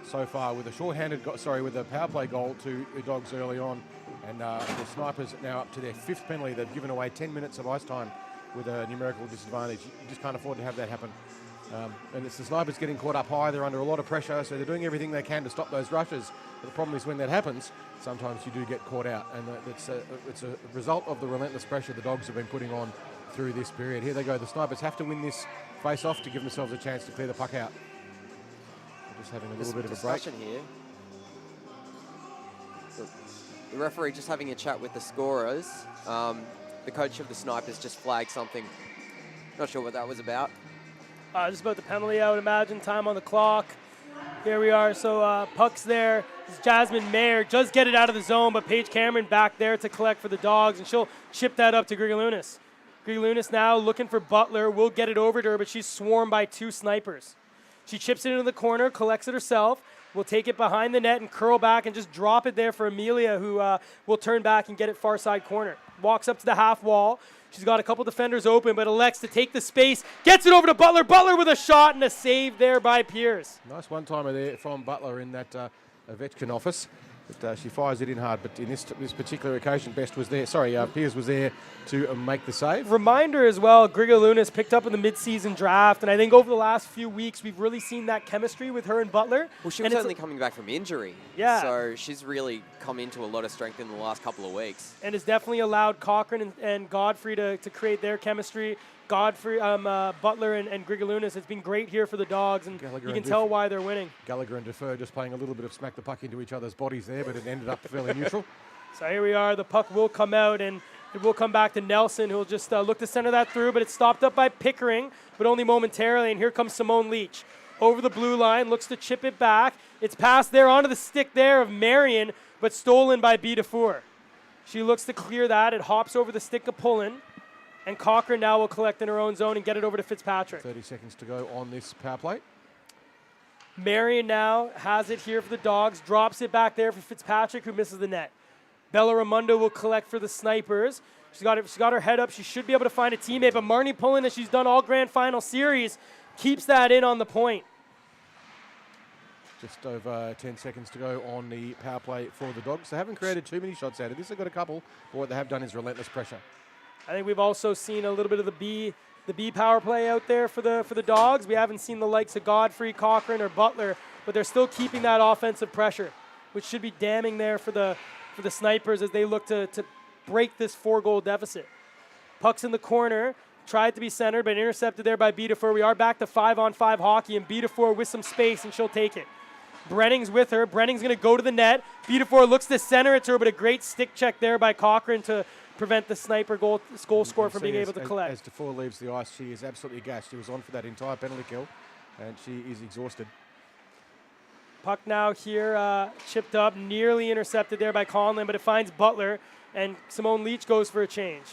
so far with a with a power play goal to the Dogs early on. And the Snipers now up to their 5th penalty. They've given away 10 minutes of ice time with a numerical disadvantage. You just can't afford to have that happen. And it's the Snipers getting caught up high. They're under a lot of pressure, so they're doing everything they can to stop those rushes. But the problem is when that happens, sometimes you do get caught out. And it's a result of the relentless pressure the Dogs have been putting on through this period. Here they go. The Snipers have to win this face-off to give themselves a chance to clear the puck out. They're just having a little bit of a break. Here. The referee just having a chat with the scorers. The coach of the Snipers just flagged something. Not sure what that was about. Just about the penalty, I would imagine. Time on the clock. Here we are. So puck's there. This is Jasmine Mayer. Does get it out of the zone, but Paige Cameron back there to collect for the Dogs, and she'll chip that up to Grigalunas. Grigalunas now looking for Butler. Will get it over to her, but she's swarmed by 2 Snipers. She chips it into the corner, collects it herself. Will take it behind the net and curl back and just drop it there for Amelia, who will turn back and get it far side corner. Walks up to the half wall. She's got a couple defenders open, but elects to take the space. Gets it over to Butler. Butler with a shot and a save there by Pierce. Nice one-timer there from Butler in that Ovechkin office. But she fires it in hard, but in this particular occasion, Best was there. Piers was there to make the save. Reminder as well, Grigalunas picked up in the mid-season draft, and I think over the last few weeks, we've really seen that chemistry with her and Butler. Well, she was only coming back from injury. Yeah. So she's really come into a lot of strength in the last couple of weeks. And has definitely allowed Cochran and Godfrey to create their chemistry. Godfrey, Butler and Grigalunas has been great here for the Dogs, and you can tell why they're winning. Gallagher and Defer just playing a little bit of smack the puck into each other's bodies there, but it ended up fairly neutral. So here we are. The puck will come out, and it will come back to Nelson, who will just look to center that through, but it's stopped up by Pickering, but only momentarily, and here comes Simone Leach. Over the blue line, looks to chip it back. It's passed there onto the stick there of Marion, but stolen by B. Defour. She looks to clear that. It hops over the stick of Pullen. And Cochran now will collect in her own zone and get it over to Fitzpatrick. 30 seconds to go on this power play. Marion now has it here for the Dogs. Drops it back there for Fitzpatrick, who misses the net. Bella Raimondo will collect for the Snipers. She's got her head up. She should be able to find a teammate. But Marnie Pullen, as she's done all grand final series, keeps that in on the point. Just over 10 seconds to go on the power play for the Dogs. They haven't created too many shots out of this. They've got a couple, but what they have done is relentless pressure. I think we've also seen a little bit of the B power play out there for the Dogs. We haven't seen the likes of Godfrey, Cochran, or Butler, but they're still keeping that offensive pressure, which should be damning there for the Snipers as they look to break this 4-goal deficit. Puck's in the corner, tried to be centered, but intercepted there by Bedefor. We are back to 5-on-5 hockey, and Bedefor with some space, and she'll take it. Brenning's with her. Brenning's going to go to the net. Bedefor looks to center it to her, but a great stick check there by Cochran to prevent the Sniper goal scorer from being able to collect. As Defour leaves the ice, she is absolutely gassed. She was on for that entire penalty kill, and she is exhausted. Puck now here, chipped up, nearly intercepted there by Conlon, but it finds Butler, and Simone Leach goes for a change.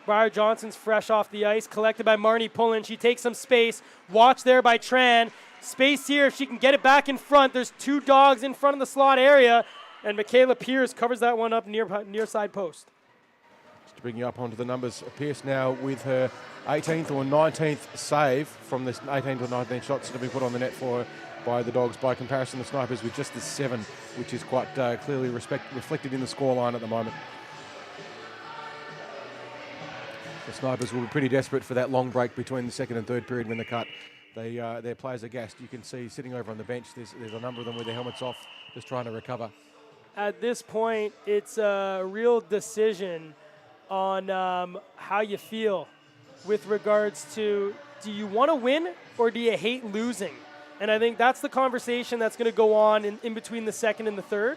Briar Johnson's fresh off the ice, collected by Marnie Pullen. She takes some space, watched there by Tran. Space here, if she can get it back in front. There's 2 Dogs in front of the slot area, and Michaela Pierce covers that one up near side post. To bring you up onto the numbers, Pierce now with her 18th or 19th save from this 18th or 19th shots that have been put on the net for her by the Dogs. By comparison, the Snipers with just the 7, which is quite clearly reflected in the scoreline at the moment. The Snipers will be pretty desperate for that long break between the second and third period when they cut. Their players are gassed. You can see sitting over on the bench, there's a number of them with their helmets off, just trying to recover. At this point, it's a real decision on how you feel with regards to, do you want to win or do you hate losing? And I think that's the conversation that's going to go on in between the second and the third,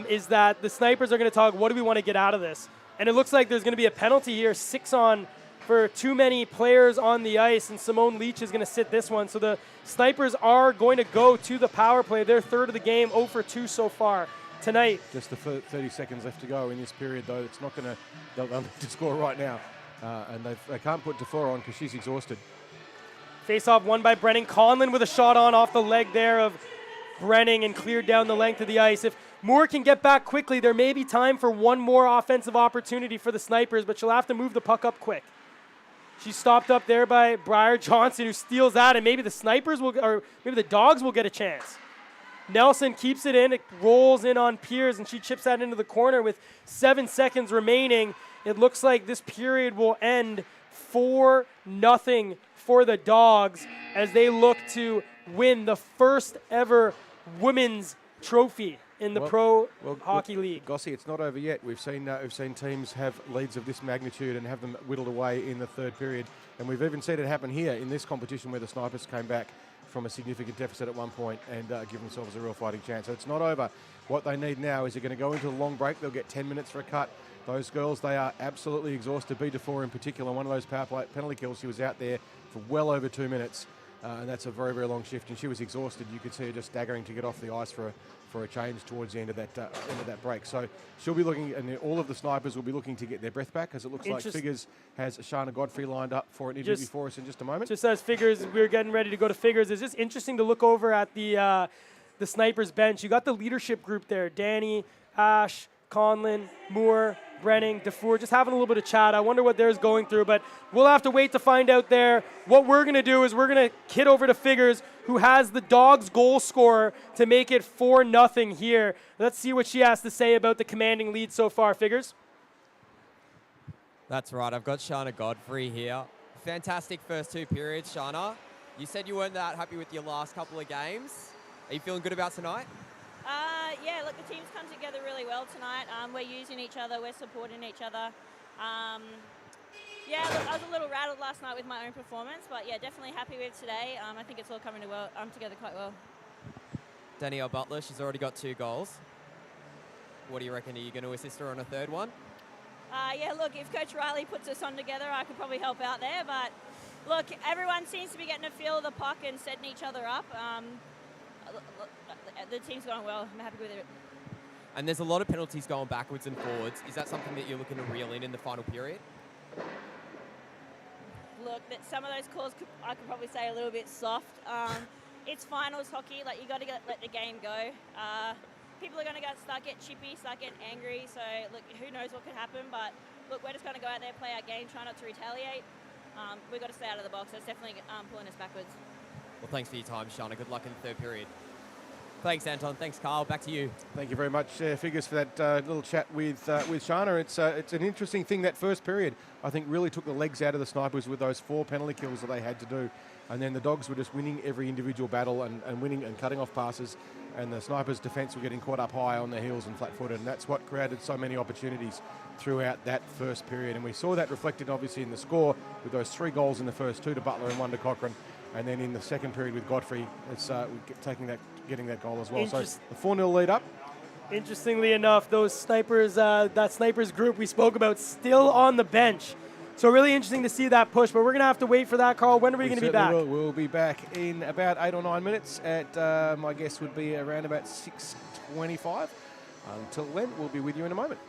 is that the Snipers are going to talk, what do we want to get out of this? And it looks like there's going to be a penalty here, 6 on for too many players on the ice, and Simone Leach is going to sit this one. So the Snipers are going to go to the power play. They're third of the game, 0 for 2 so far. tonight. Just the 30 seconds left to go in this period, though. It's not going to, they'll need to score right now. And they can't put DeFore on because she's exhausted. Face-off won by Brenning. Conlon with a shot on off the leg there of Brenning and cleared down the length of the ice. If Moore can get back quickly, there may be time for one more offensive opportunity for the Snipers, but she'll have to move the puck up quick. She's stopped up there by Briar Johnson, who steals that, and maybe the Snipers will, or maybe the Dogs will get a chance. Nelson keeps it in. It rolls in on Piers, and she chips that into the corner with 7 seconds remaining. It looks like this period will end 4-0 for the Dogs as they look to win the first ever women's trophy in the Pro Hockey League. Gossie, it's not over yet. We've seen teams have leads of this magnitude and have them whittled away in the third period. And we've even seen it happen here in this competition where the Snipers came back from a significant deficit at one point and give themselves a real fighting chance. So it's not over. What they need now is they're going to go into a long break. They'll get 10 minutes for a cut. Those girls, they are absolutely exhausted. B. DeFore in particular, one of those power play penalty kills, she was out there for well over 2 minutes. And that's a very, very long shift. And she was exhausted. You could see her just staggering to get off the ice for a change towards the end of that break. So she'll be looking, and all of the Snipers will be looking to get their breath back, as it looks like Figures has Shana Godfrey lined up for an interview for us in just a moment. Just as Figures, we're getting ready to go to Figures. It's just interesting to look over at the Snipers bench. You got the leadership group there: Danny, Ash, Conlon, Moore, Brenning, DeFore, just having a little bit of chat. I wonder what they're going through, but we'll have to wait to find out there. What we're going to do is we're going to kid over to Figures, who has the Dogs goal scorer to make it 4-0 here. Let's see what she has to say about the commanding lead so far. Figures? That's right. I've got Shana Godfrey here. Fantastic first 2 periods, Shana. You said you weren't that happy with your last couple of games. Are you feeling good about tonight? Yeah, look, the team's come together really well tonight. We're using each other, we're supporting each other. Yeah, look, I was a little rattled last night with my own performance, but yeah, definitely happy with today. I think it's all coming together quite well. Danielle Butler, she's already got 2 goals. What do you reckon? Are you going to assist her on a third one? Yeah, look, if Coach Riley puts us on together, I could probably help out there. But look, everyone seems to be getting a feel of the puck and setting each other up. The team's going well. I'm happy with it. And there's a lot of penalties going backwards and forwards. Is that something that you're looking to reel in the final period? Look, that some of those calls I could probably say a little bit soft. It's finals hockey. Like, you got to let the game go. People are going to start getting chippy, start getting angry. So look, who knows what could happen? But look, we're just going to go out there, play our game, try not to retaliate. We've got to stay out of the box. That's definitely pulling us backwards. Well, thanks for your time, Shana. Good luck in the third period. Thanks, Anton. Thanks, Carl. Back to you. Thank you very much, Figures, for that little chat with Shana. It's an interesting thing. That first period, I think, really took the legs out of the Snipers with those 4 penalty kills that they had to do. And then the Dogs were just winning every individual battle and winning and cutting off passes. And the Snipers' defence were getting caught up high on their heels and flat-footed. And that's what created so many opportunities throughout that first period. And we saw that reflected, obviously, in the score with those 3 goals in the first, 2 to Butler and 1 to Cochrane. And then in the second period with Godfrey, it's getting that goal as well. So the 4-0 lead up. Interestingly enough, those Snipers, that Snipers group we spoke about, still on the bench. So really interesting to see that push, but we're going to have to wait for that, Carl. When are we going to be back? We'll be back in about 8 or 9 minutes at, my guess would be around about 6:25. Until then, we'll be with you in a moment.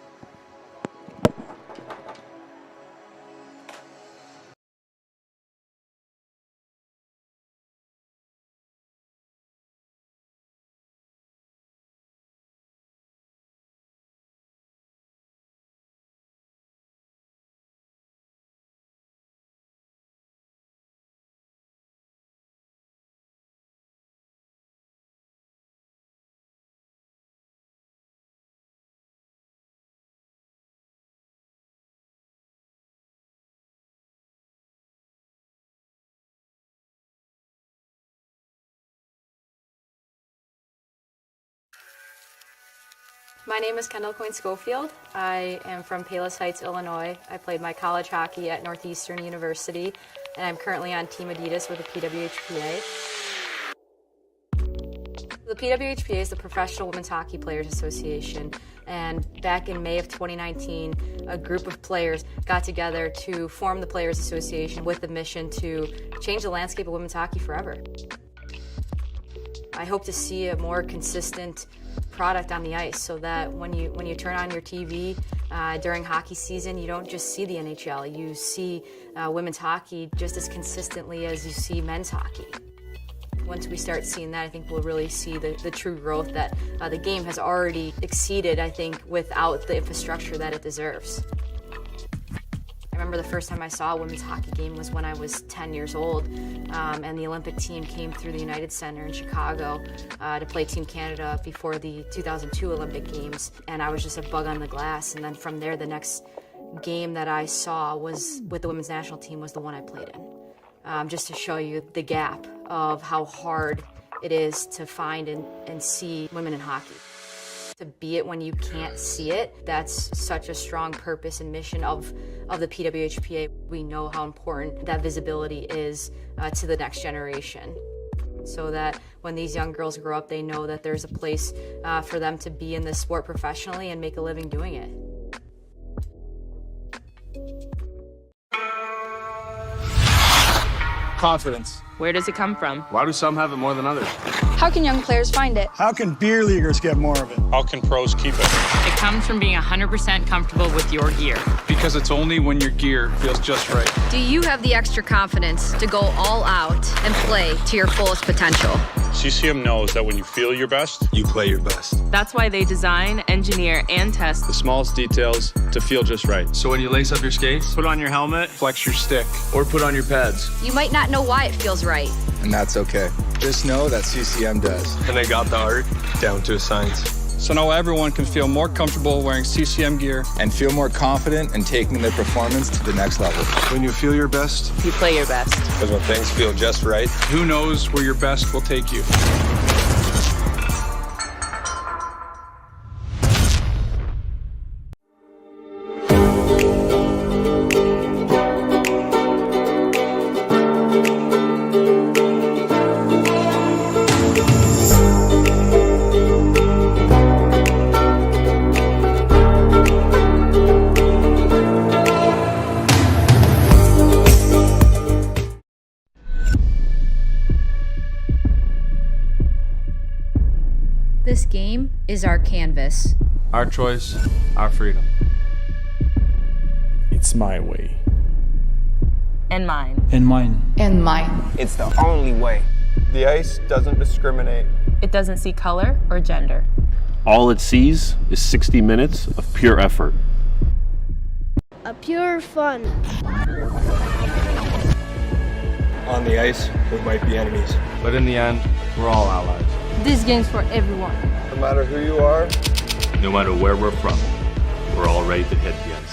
My name is Kendall Coyne Schofield. I am from Palos Heights, Illinois. I played my college hockey at Northeastern University, and I'm currently on Team Adidas with the PWHPA. The PWHPA is the Professional Women's Hockey Players Association, and back in May of 2019, a group of players got together to form the Players Association with the mission to change the landscape of women's hockey forever. I hope to see a more consistent product on the ice so that when you turn on your TV during hockey season, you don't just see the NHL, you see women's hockey just as consistently as you see men's hockey. Once we start seeing that, I think we'll really see the true growth that the game has already exceeded, I think, without the infrastructure that it deserves. I remember the first time I saw a women's hockey game was when I was 10 years old, and the Olympic team came through the United Center in Chicago to play Team Canada before the 2002 Olympic Games, and I was just a bug on the glass. And then from there, the next game that I saw was with the women's national team was the one I played in, just to show you the gap of how hard it is to find and see women in hockey. To be it when you can't see it, that's such a strong purpose and mission of the PWHPA. We know how important that visibility is to the next generation, so that when these young girls grow up, they know that there's a place for them to be in this sport professionally and make a living doing it. Confidence. Where does it come from? Why do some have it more than others? How can young players find it? How can beer leaguers get more of it? How can pros keep it? It comes from being 100% comfortable with your gear. Because it's only when your gear feels just right. Do you have the extra confidence to go all out and play to your fullest potential? CCM knows that when you feel your best, you play your best. That's why they design, engineer, and test the smallest details to feel just right. So when you lace up your skates, Put on your helmet, flex your stick, or put on your pads. You might not know why it feels right. And that's okay. Just know that CCM does. And they got the art Down to a science. So now everyone can feel more comfortable wearing CCM gear. And feel more confident in taking their performance to the next level. When you feel your best, you play your best. Because when things feel just right, who knows where your best will take you. This game is our canvas. Our choice, our freedom. It's my way. And mine. And mine. And mine. It's the only way. the ice doesn't discriminate. It doesn't see color or gender. All it sees is 60 minutes of pure effort. A pure fun. On the ice, we might be enemies. But in the end, we're all allies. This game's for everyone. No matter who you are, No matter where we're from, we're all ready to hit the ice.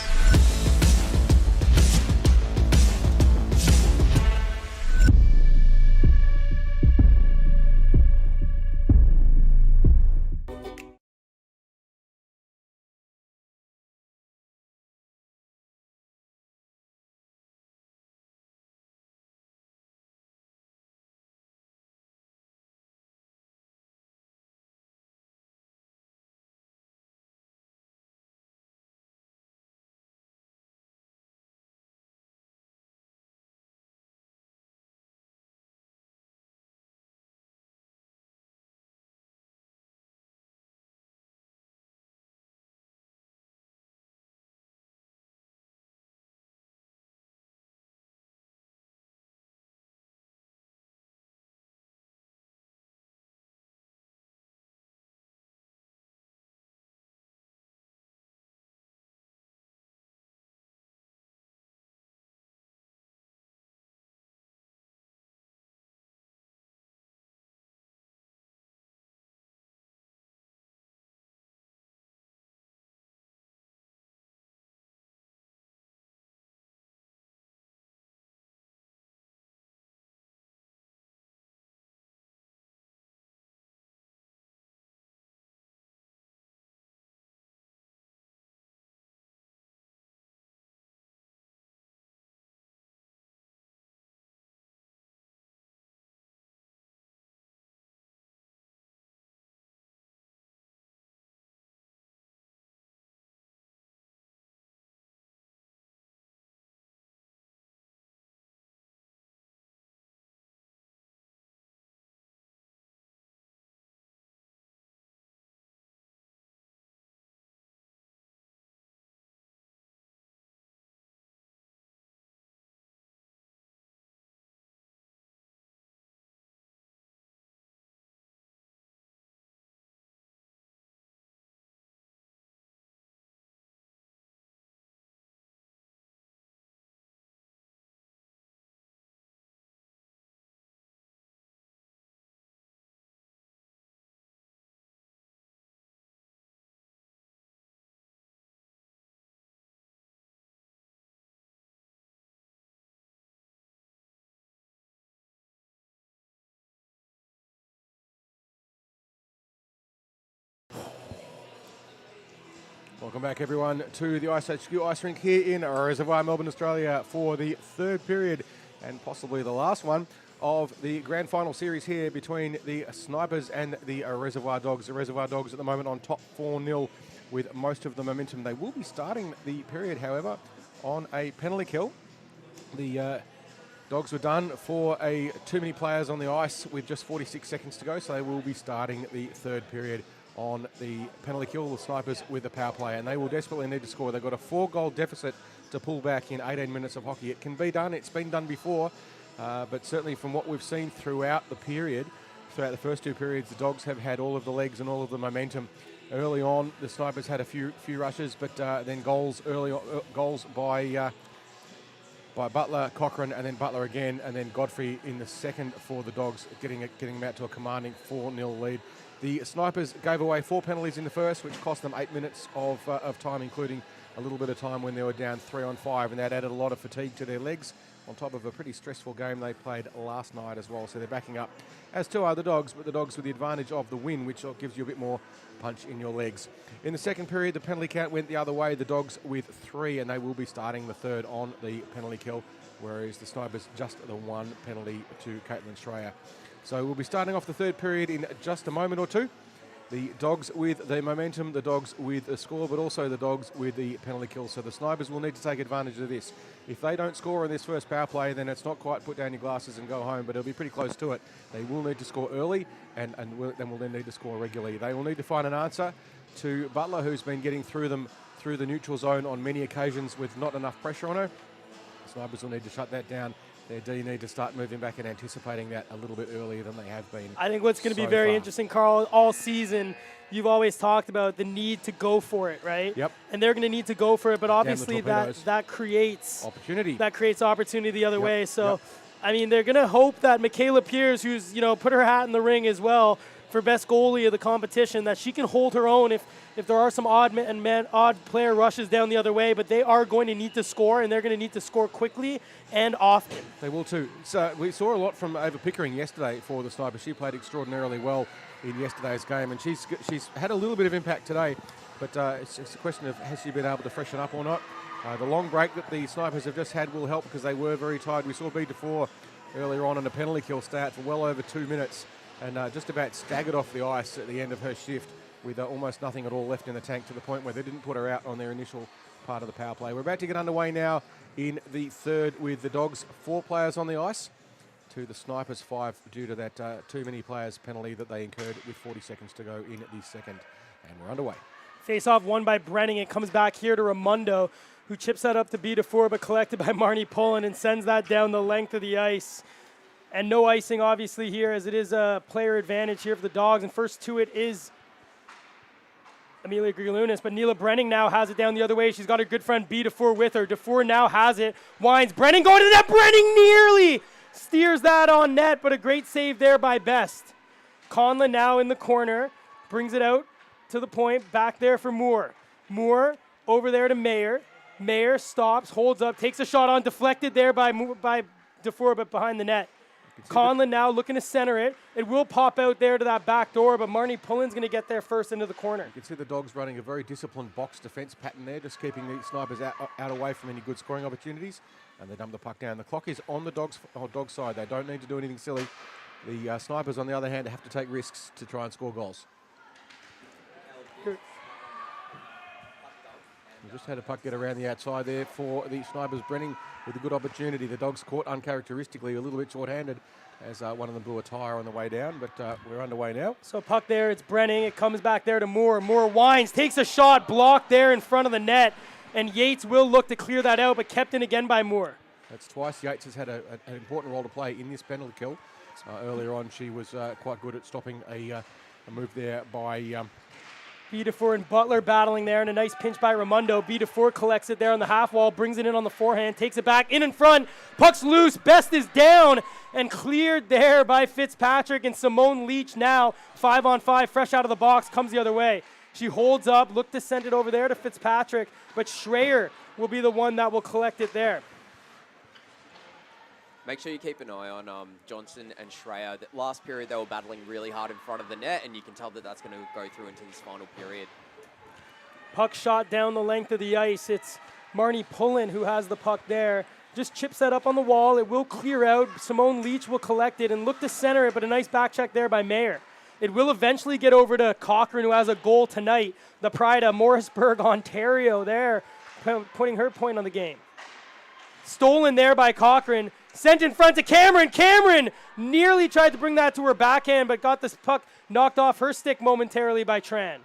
Welcome back, everyone, to the IceHQ Ice Rink here in Reservoir, Melbourne, Australia, for the third period and possibly the last one of the grand final series here between the Snipers and the Reservoir Dogs. The Reservoir Dogs at the moment on top 4-0 with most of the momentum. They will be starting the period, however, on a penalty kill. The Dogs were done for too many players on the ice with just 46 seconds to go, so they will be starting the third period on the penalty kill. The Snipers with the power play, and they will desperately need to score. They've got a 4-goal deficit to pull back in 18 minutes of hockey. It can be done. It's been done before, but certainly from what we've seen throughout the period, throughout the first two periods, the Dogs have had all of the legs and all of the momentum. Early on, the Snipers had a few rushes, but then goals early on, goals by Butler, Cochrane, and then Butler again, and then Godfrey in the second for the Dogs, getting them out to a commanding 4-0 lead. The Snipers gave away 4 penalties in the first, which cost them 8 minutes of time, including a little bit of time when they were down 3-on-5, and that added a lot of fatigue to their legs, on top of a pretty stressful game they played last night as well. So they're backing up, as too are the Dogs, but the Dogs with the advantage of the win, which gives you a bit more punch in your legs. In the second period, the penalty count went the other way, the Dogs with 3, and they will be starting the third on the penalty kill, whereas the Snipers just the 1 penalty to Caitlin Schreier. So we'll be starting off the third period in just a moment or two. The Dogs with the momentum, the Dogs with a score, but also the Dogs with the penalty kill. So the Snipers will need to take advantage of this. If they don't score in this first power play, then it's not quite put down your glasses and go home, but it'll be pretty close to it. They will need to score early, and then will then need to score regularly. They will need to find an answer to Butler, who's been getting through them through the neutral zone on many occasions with not enough pressure on her. The Snipers will need to shut that down. Their D need to start moving back and anticipating that a little bit earlier than they have been. I think what's going to be very interesting, Carl, all season, you've always talked about the need to go for it, right? Yep. And they're going to need to go for it, but obviously that creates opportunity. That creates opportunity the other way. So, I mean, they're going to hope that Michaela Piers, who's put her hat in the ring as well for best goalie of the competition, that she can hold her own if there are some odd player rushes down the other way, but they are going to need to score, and they're going to need to score quickly and often. They will too. So we saw a lot from Ava Pickering yesterday for the Snipers. She played extraordinarily well in yesterday's game, and she's had a little bit of impact today, but it's a question of has she been able to freshen up or not. The long break that the Snipers have just had will help because they were very tired. We saw B4 earlier on in a penalty kill start for well over 2 minutes, and just about staggered off the ice at the end of her shift with almost nothing at all left in the tank, to the point where they didn't put her out on their initial part of the power play. We're about to get underway now in the third with the Dogs 4 players on the ice to the Snipers 5 due to that too many players penalty that they incurred with 40 seconds to go in the second. And we're underway. Face-off won by Brenning. It comes back here to Raimondo, who chips that up to B4, but collected by Marnie Pullen and sends that down the length of the ice. And no icing, obviously, here, as it is a player advantage here for the Dogs. And first to it is Amelia Grigalunas, but Neela Brenning now has it down the other way. She's got her good friend B4 with her. DeFore now has it. Wines. Brenning going to net. Brenning nearly steers that on net, but a great save there by Best. Conlon now in the corner. Brings it out to the point. Back there for Moore. Moore over there to Mayer. Mayer stops, holds up, takes a shot on. Deflected there by DeFore, but behind the net. Conlon now looking to center it. It will pop out there to that back door, but Marnie Pullen's going to get there first into the corner. You can see the Dogs running a very disciplined box defence pattern there, just keeping the Snipers out away from any good scoring opportunities. And they dump the puck down. The clock is on the Dogs' side. They don't need to do anything silly. The Snipers, on the other hand, have to take risks to try and score goals. We just had a puck get around the outside there for the Snipers. Brenning with a good opportunity. The Dogs caught uncharacteristically, a little bit short-handed, as one of them blew a tyre on the way down, but we're underway now. So puck there, it's Brenning. It comes back there to Moore. Moore winds, takes a shot, blocked there in front of the net, and Yates will look to clear that out, but kept in again by Moore. That's twice Yates has had an important role to play in this penalty kill. Earlier on, she was quite good at stopping a move there by B4 and Butler battling there, and a nice pinch by Raimondo. B4 collects it there on the half wall, brings it in on the forehand, takes it back in front. Puck's loose. Best is down and cleared there by Fitzpatrick, and Simone Leach now 5-on-5, fresh out of the box, comes the other way. She holds up, looked to send it over there to Fitzpatrick, but Schreier will be the one that will collect it there. Make sure you keep an eye on Johnson and Schreier. That last period, they were battling really hard in front of the net, and you can tell that that's going to go through into this final period. Puck shot down the length of the ice. It's Marnie Pullen who has the puck there. Just chips that up on the wall. It will clear out. Simone Leach will collect it and look to center it, but a nice back check there by Mayer. It will eventually get over to Cochrane, who has a goal tonight. The pride of Morrisburg, Ontario there, putting her point on the game. Stolen there by Cochrane. Sent in front to Cameron. Cameron nearly tried to bring that to her backhand, but got this puck knocked off her stick momentarily by Tran.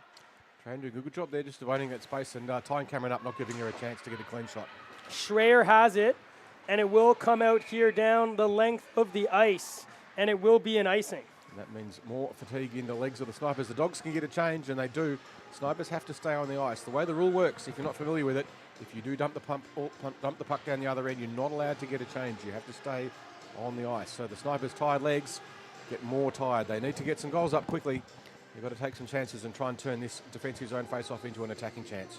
Tran doing a good job there, just dividing that space and tying Cameron up, not giving her a chance to get a clean shot. Schreier has it, and it will come out here down the length of the ice, and it will be an icing. And that means more fatigue in the legs of the Snipers. The Dogs can get a change, and they do. Snipers have to stay on the ice. The way the rule works, if you're not familiar with it, if you do dump the puck down the other end, you're not allowed to get a change. You have to stay on the ice. So the Snipers' tired legs get more tired. They need to get some goals up quickly. You've got to take some chances and try and turn this defensive zone face-off into an attacking chance.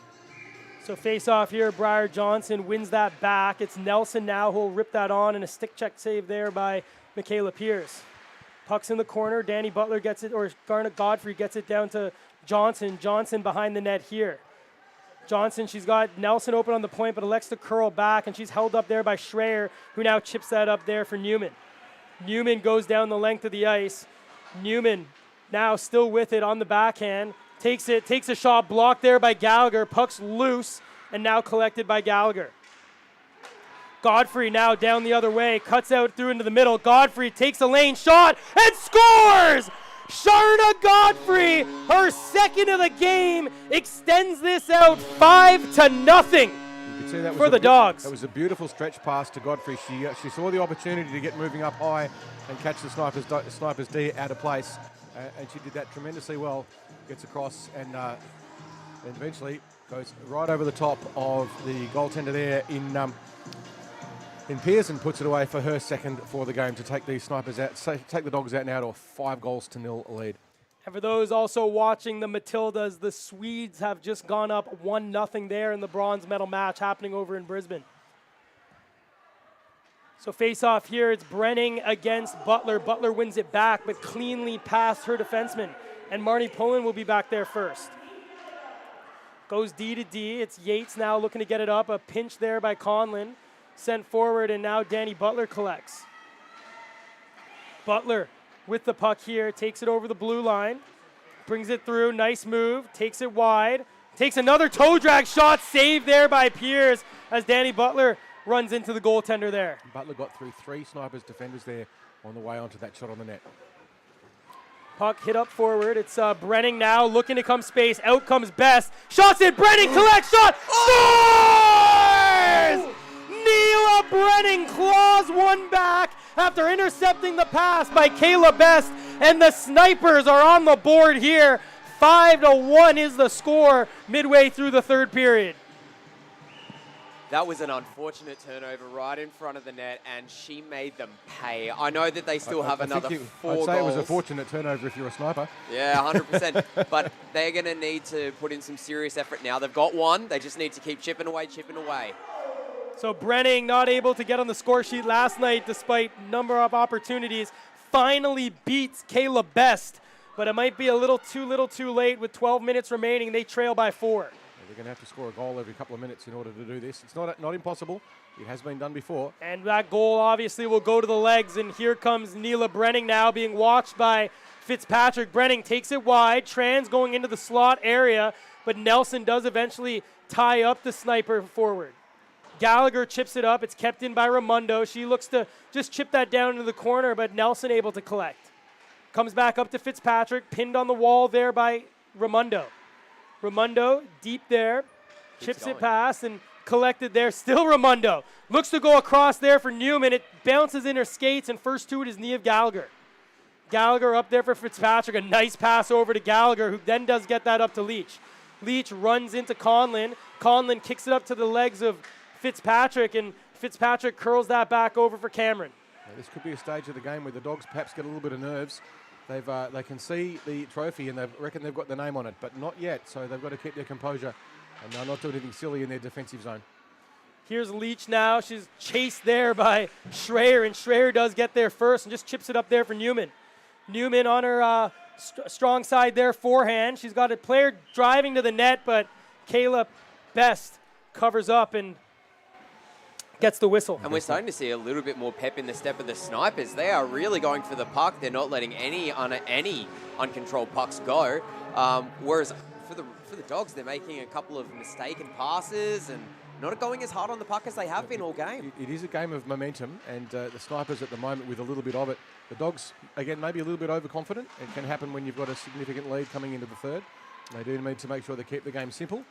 So face-off here, Briar Johnson wins that back. It's Nelson now who'll rip that on, and a stick check save there by Michaela Pierce. Puck's in the corner. Danny Butler gets it, or Garnet Godfrey gets it down to Johnson. Johnson behind the net here. Johnson, she's got Nelson open on the point, but elects to curl back, and she's held up there by Schreier, who now chips that up there for Newman. Newman goes down the length of the ice. Newman now still with it on the backhand. Takes a shot, blocked there by Gallagher. Puck's loose, and now collected by Gallagher. Godfrey now down the other way, cuts out through into the middle. Godfrey takes a lane shot and scores! Sharna Godfrey, her second of the game, extends this out 5-0 for the Dogs. That was a beautiful stretch pass to Godfrey. She saw the opportunity to get moving up high and catch the Snipers D out of place, and she did that tremendously well. Gets across and eventually goes right over the top of the goaltender there in Pierce, and puts it away for her second for the game to take the Snipers out, take the Dogs out now to a 5-0 lead. And for those also watching the Matildas, the Swedes have just gone up 1-0 there in the bronze medal match happening over in Brisbane. So face off here, it's Brenning against Butler. Butler wins it back, but cleanly past her defenseman. And Marnie Pullen will be back there first. Goes D to D. It's Yates now looking to get it up. A pinch there by Conlon. Sent forward, and now Danny Butler collects. Butler with the puck here, takes it over the blue line. Brings it through, nice move, takes it wide. Takes another toe drag shot, saved there by Pierce as Danny Butler runs into the goaltender there. Butler got through 3 Snipers defenders there on the way onto that shot on the net. Puck hit up forward. It's Brenning now looking to come space. Out comes Best. Shots in. Brenning collects shot. Scores! Neela Brenning claws one back after intercepting the pass by Kayla Best. And the Snipers are on the board here. 5-1 is the score midway through the third period. That was an unfortunate turnover right in front of the net, and she made them pay. I know that they still have another 4 goals. I'd say it was a fortunate turnover if you're a sniper. Yeah, 100%. But they're going to need to put in some serious effort now. They've got one. They just need to keep chipping away, chipping away. So Brenning, not able to get on the score sheet last night despite number of opportunities, finally beats Kayla Best. But it might be a little too late with 12 minutes remaining. They trail by 4. They're going to have to score a goal every couple of minutes in order to do this. It's not impossible. It has been done before. And that goal obviously will go to the legs. And here comes Neela Brenning now being watched by Fitzpatrick. Brenning takes it wide. Trans going into the slot area. But Nelson does eventually tie up the Sniper forward. Gallagher chips it up. It's kept in by Raimondo. She looks to just chip that down into the corner, but Nelson able to collect. Comes back up to Fitzpatrick. Pinned on the wall there by Raimondo. Raimondo deep there, chips it past and collected there. Still Raimondo. Looks to go across there for Newman. It bounces in her skates, and first to it is knee of Gallagher. Gallagher up there for Fitzpatrick. A nice pass over to Gallagher, who then does get that up to Leach. Leach runs into Conlon. Conlon kicks it up to the legs of Fitzpatrick, and Fitzpatrick curls that back over for Cameron. Now, this could be a stage of the game where the Dogs perhaps get a little bit of nerves. They can see the trophy and they reckon they've got the name on it, but not yet. So they've got to keep their composure and not do anything silly in their defensive zone. Here's Leach now. She's chased there by Schreier, and Schreier does get there first and just chips it up there for Newman. Newman on her strong side there, forehand. She's got a player driving to the net, but Kayla Best covers up and gets the whistle. And we're starting to see a little bit more pep in the step of the snipers. They are really going for the puck. They're not letting any uncontrolled pucks go. Whereas for the Dogs, they're making a couple of mistaken passes and not going as hard on the puck as they have been all game. It is a game of momentum, and the Snipers at the moment with a little bit of it. The Dogs, again, maybe a little bit overconfident. It can happen when you've got a significant lead coming into the third. They do need to make sure they keep the game simple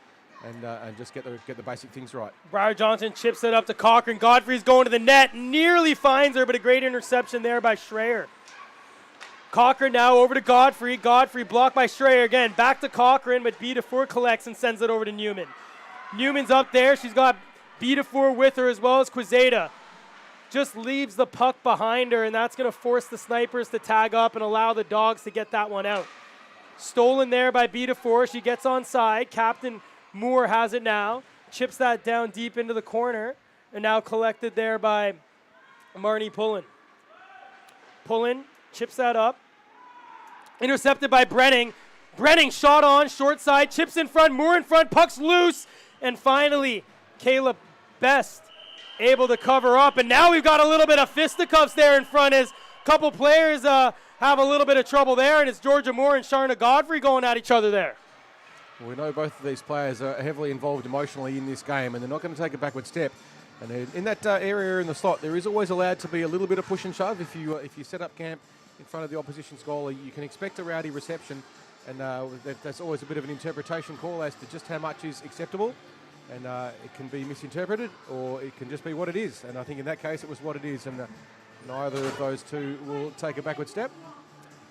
and just get the basic things right. Briar Johnson chips it up to Cochran. Godfrey's going to the net, nearly finds her, but a great interception there by Schreier. Cochran now over to Godfrey. Godfrey blocked by Schreier again. Back to Cochran, but Bedefour collects and sends it over to Newman. Newman's up there. She's got Bedefour with her as well as Quezada. Just leaves the puck behind her, and that's going to force the Snipers to tag up and allow the Dogs to get that one out. Stolen there by Bedefour. She gets onside. Captain Moore has it now. Chips that down deep into the corner, and now collected there by Marnie Pullen. Pullen chips that up. Intercepted by Brenning. Brenning shot on, short side, chips in front, Moore in front, puck's loose. And finally, Kayla Best able to cover up. And now we've got a little bit of fisticuffs there in front as a couple players have a little bit of trouble there. And it's Georgia Moore and Sharna Godfrey going at each other there. We know both of these players are heavily involved emotionally in this game, and they're not going to take a backward step. And in that area in the slot, there is always allowed to be a little bit of push and shove. If you set up camp in front of the opposition's goalie, you can expect a rowdy reception, and that's always a bit of an interpretation call as to just how much is acceptable. And it can be misinterpreted, or it can just be what it is. And I think in that case, it was what it is, and neither of those two will take a backward step.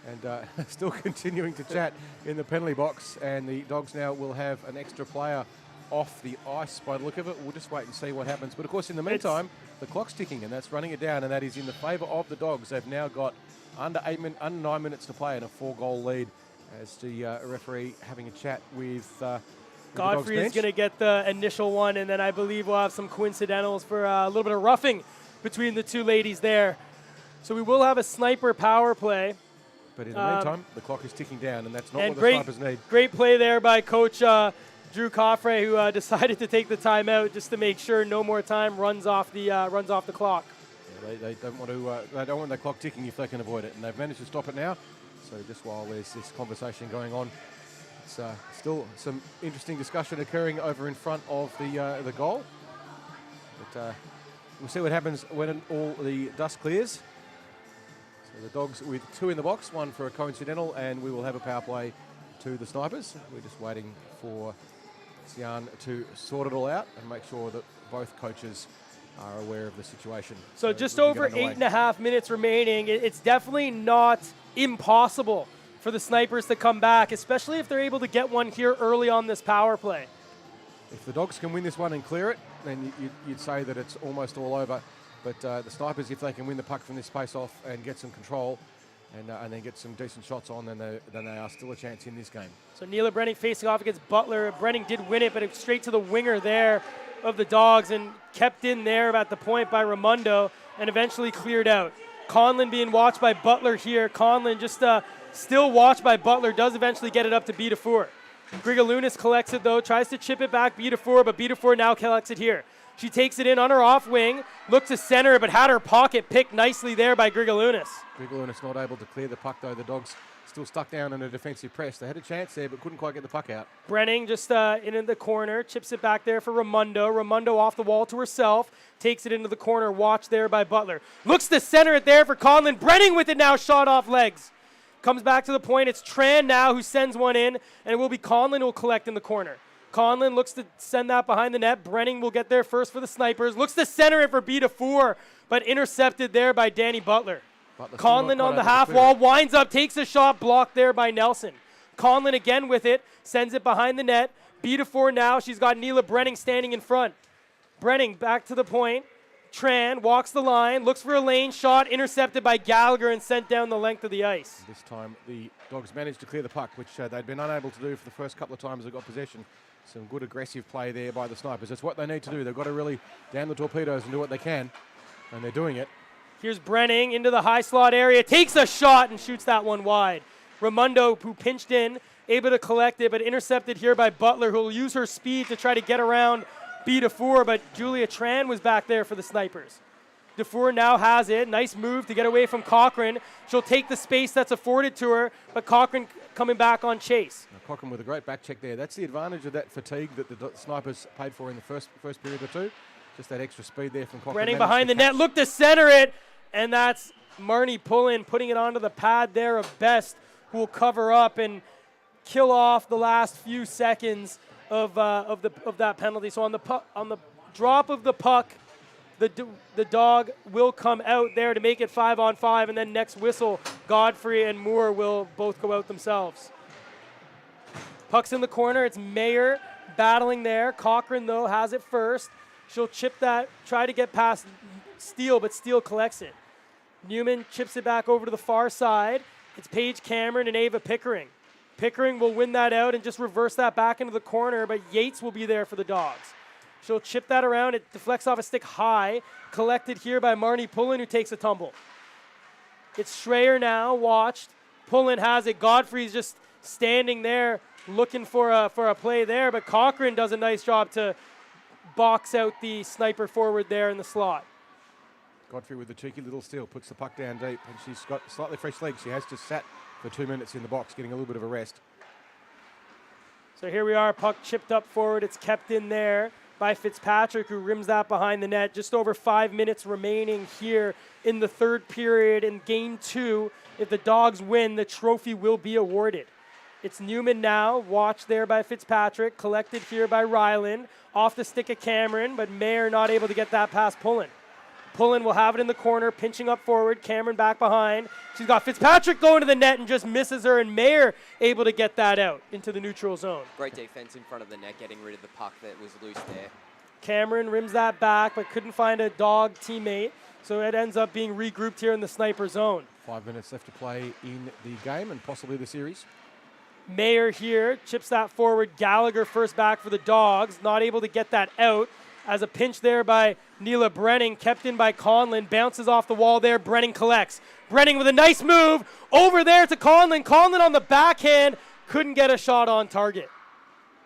And still continuing to chat in the penalty box, and the Dogs now will have an extra player off the ice by the look of it. We'll just wait and see what happens. But of course, in the meantime, the clock's ticking, and that's running it down, and that is in the favour of the Dogs. They've now got under 9 minutes to play and a 4-goal lead, as the referee having a chat with Godfrey is going to get the initial one, and then I believe we'll have some coincidentals for a little bit of roughing between the two ladies there. So we will have a sniper power play. But in the meantime, the clock is ticking down, and that's not what the Snipers need. Great play there by Coach Drew Coffrey, who decided to take the timeout just to make sure no more time runs off the clock. Yeah, they don't want the clock ticking if they can avoid it, and they've managed to stop it now. So just while there's this conversation going on, it's still some interesting discussion occurring over in front of the goal. But we'll see what happens when all the dust clears. So the Dogs with 2 in the box, 1 for a coincidental, and we will have a power play to the Snipers. We're just waiting for Sian to sort it all out and make sure that both coaches are aware of the situation. So just over 8.5 minutes remaining. It's definitely not impossible for the Snipers to come back, especially if they're able to get one here early on this power play. If the Dogs can win this one and clear it, then you'd say that it's almost all over. But the Snipers, if they can win the puck from this space off and get some control and then get some decent shots on, then they are still a chance in this game. So Neela Brenning facing off against Butler. Brenning did win it, but it's straight to the winger there of the Dogs and kept in there at the point by Raimondo and eventually cleared out. Conlon being watched by Butler here. Conlon just still watched by Butler, does eventually get it up to Bedefour. Grigalunas collects it though, tries to chip it back Bedefour, but Bedefour now collects it here. She takes it in on her off wing, looked to center, but had her pocket picked nicely there by Grigalunas. Grigalunas not able to clear the puck though. The Dogs still stuck down in a defensive press. They had a chance there, but couldn't quite get the puck out. Brenning just in the corner, chips it back there for Raimondo. Raimondo off the wall to herself, takes it into the corner, watched there by Butler. Looks to center it there for Conlon. Brenning with it now, shot off legs. Comes back to the point. It's Tran now who sends one in, and it will be Conlon who will collect in the corner. Conlon looks to send that behind the net. Brenning will get there first for the Snipers. Looks to center it for Bedefour, but intercepted there by Danny Butler. Conlon on the half wall, winds up, takes a shot, blocked there by Nelson. Conlon again with it, sends it behind the net. Bedefour now, she's got Neela Brenning standing in front. Brenning back to the point. Tran walks the line, looks for a lane shot, intercepted by Gallagher and sent down the length of the ice. This time the Dogs managed to clear the puck, which they'd been unable to do for the first couple of times they got possession. Some good aggressive play there by the Snipers. That's what they need to do. They've got to really damn the torpedoes and do what they can, and they're doing it. Here's Brenning into the high slot area, takes a shot and shoots that one wide. Raimondo, who pinched in, able to collect it, but intercepted here by Butler, who will use her speed to try to get around B. DeFour, but Julia Tran was back there for the Snipers. DeFour now has it. Nice move to get away from Cochran. She'll take the space that's afforded to her, but Cochran coming back on chase. Now Cochran with a great back check there. That's the advantage of that fatigue that the Snipers paid for in the first period or two. Just that extra speed there from Cochran. Brenning behind the net, look to center it, and that's Marnie Pullen putting it onto the pad there of Best, who will cover up and kill off the last few seconds of that penalty. So on the drop of the puck, the dog will come out there to make it 5-on-5, and then next whistle, Godfrey and Moore will both go out themselves. Puck's in the corner. It's Mayer battling there. Cochran, though, has it first. She'll chip that, try to get past Steele, but Steele collects it. Newman chips it back over to the far side. It's Paige Cameron and Ava Pickering. Pickering will win that out and just reverse that back into the corner, but Yates will be there for the Dogs. She'll chip that around. It deflects off a stick high. Collected here by Marnie Pullen, who takes a tumble. It's Schreier now, watched. Pullen has it. Godfrey's just standing there looking for a play there, but Cochran does a nice job to box out the Sniper forward there in the slot. Godfrey with the cheeky little steal, puts the puck down deep, and she's got slightly fresh legs. She has just sat for 2 minutes in the box, getting a little bit of a rest. So here we are, puck chipped up forward. It's kept in there by Fitzpatrick, who rims that behind the net. Just over 5 minutes remaining here in the third period in Game 2. If the Dogs win, the trophy will be awarded. It's Newman now, watched there by Fitzpatrick, collected here by Ryland, off the stick of Cameron, but Mayer not able to get that past Pullen. Pullen will have it in the corner, pinching up forward, Cameron back behind. She's got Fitzpatrick going to the net and just misses her, and Mayer able to get that out into the neutral zone. Great defense in front of the net, getting rid of the puck that was loose there. Cameron rims that back, but couldn't find a Dog teammate, so it ends up being regrouped here in the Sniper zone. 5 minutes left to play in the game and possibly the series. Mayer here chips that forward. Gallagher first back for the Dogs, not able to get that out. As a pinch there by Neela Brenning, kept in by Conlon, bounces off the wall there. Brenning collects. Brenning with a nice move over there to Conlon. Conlon on the backhand, couldn't get a shot on target.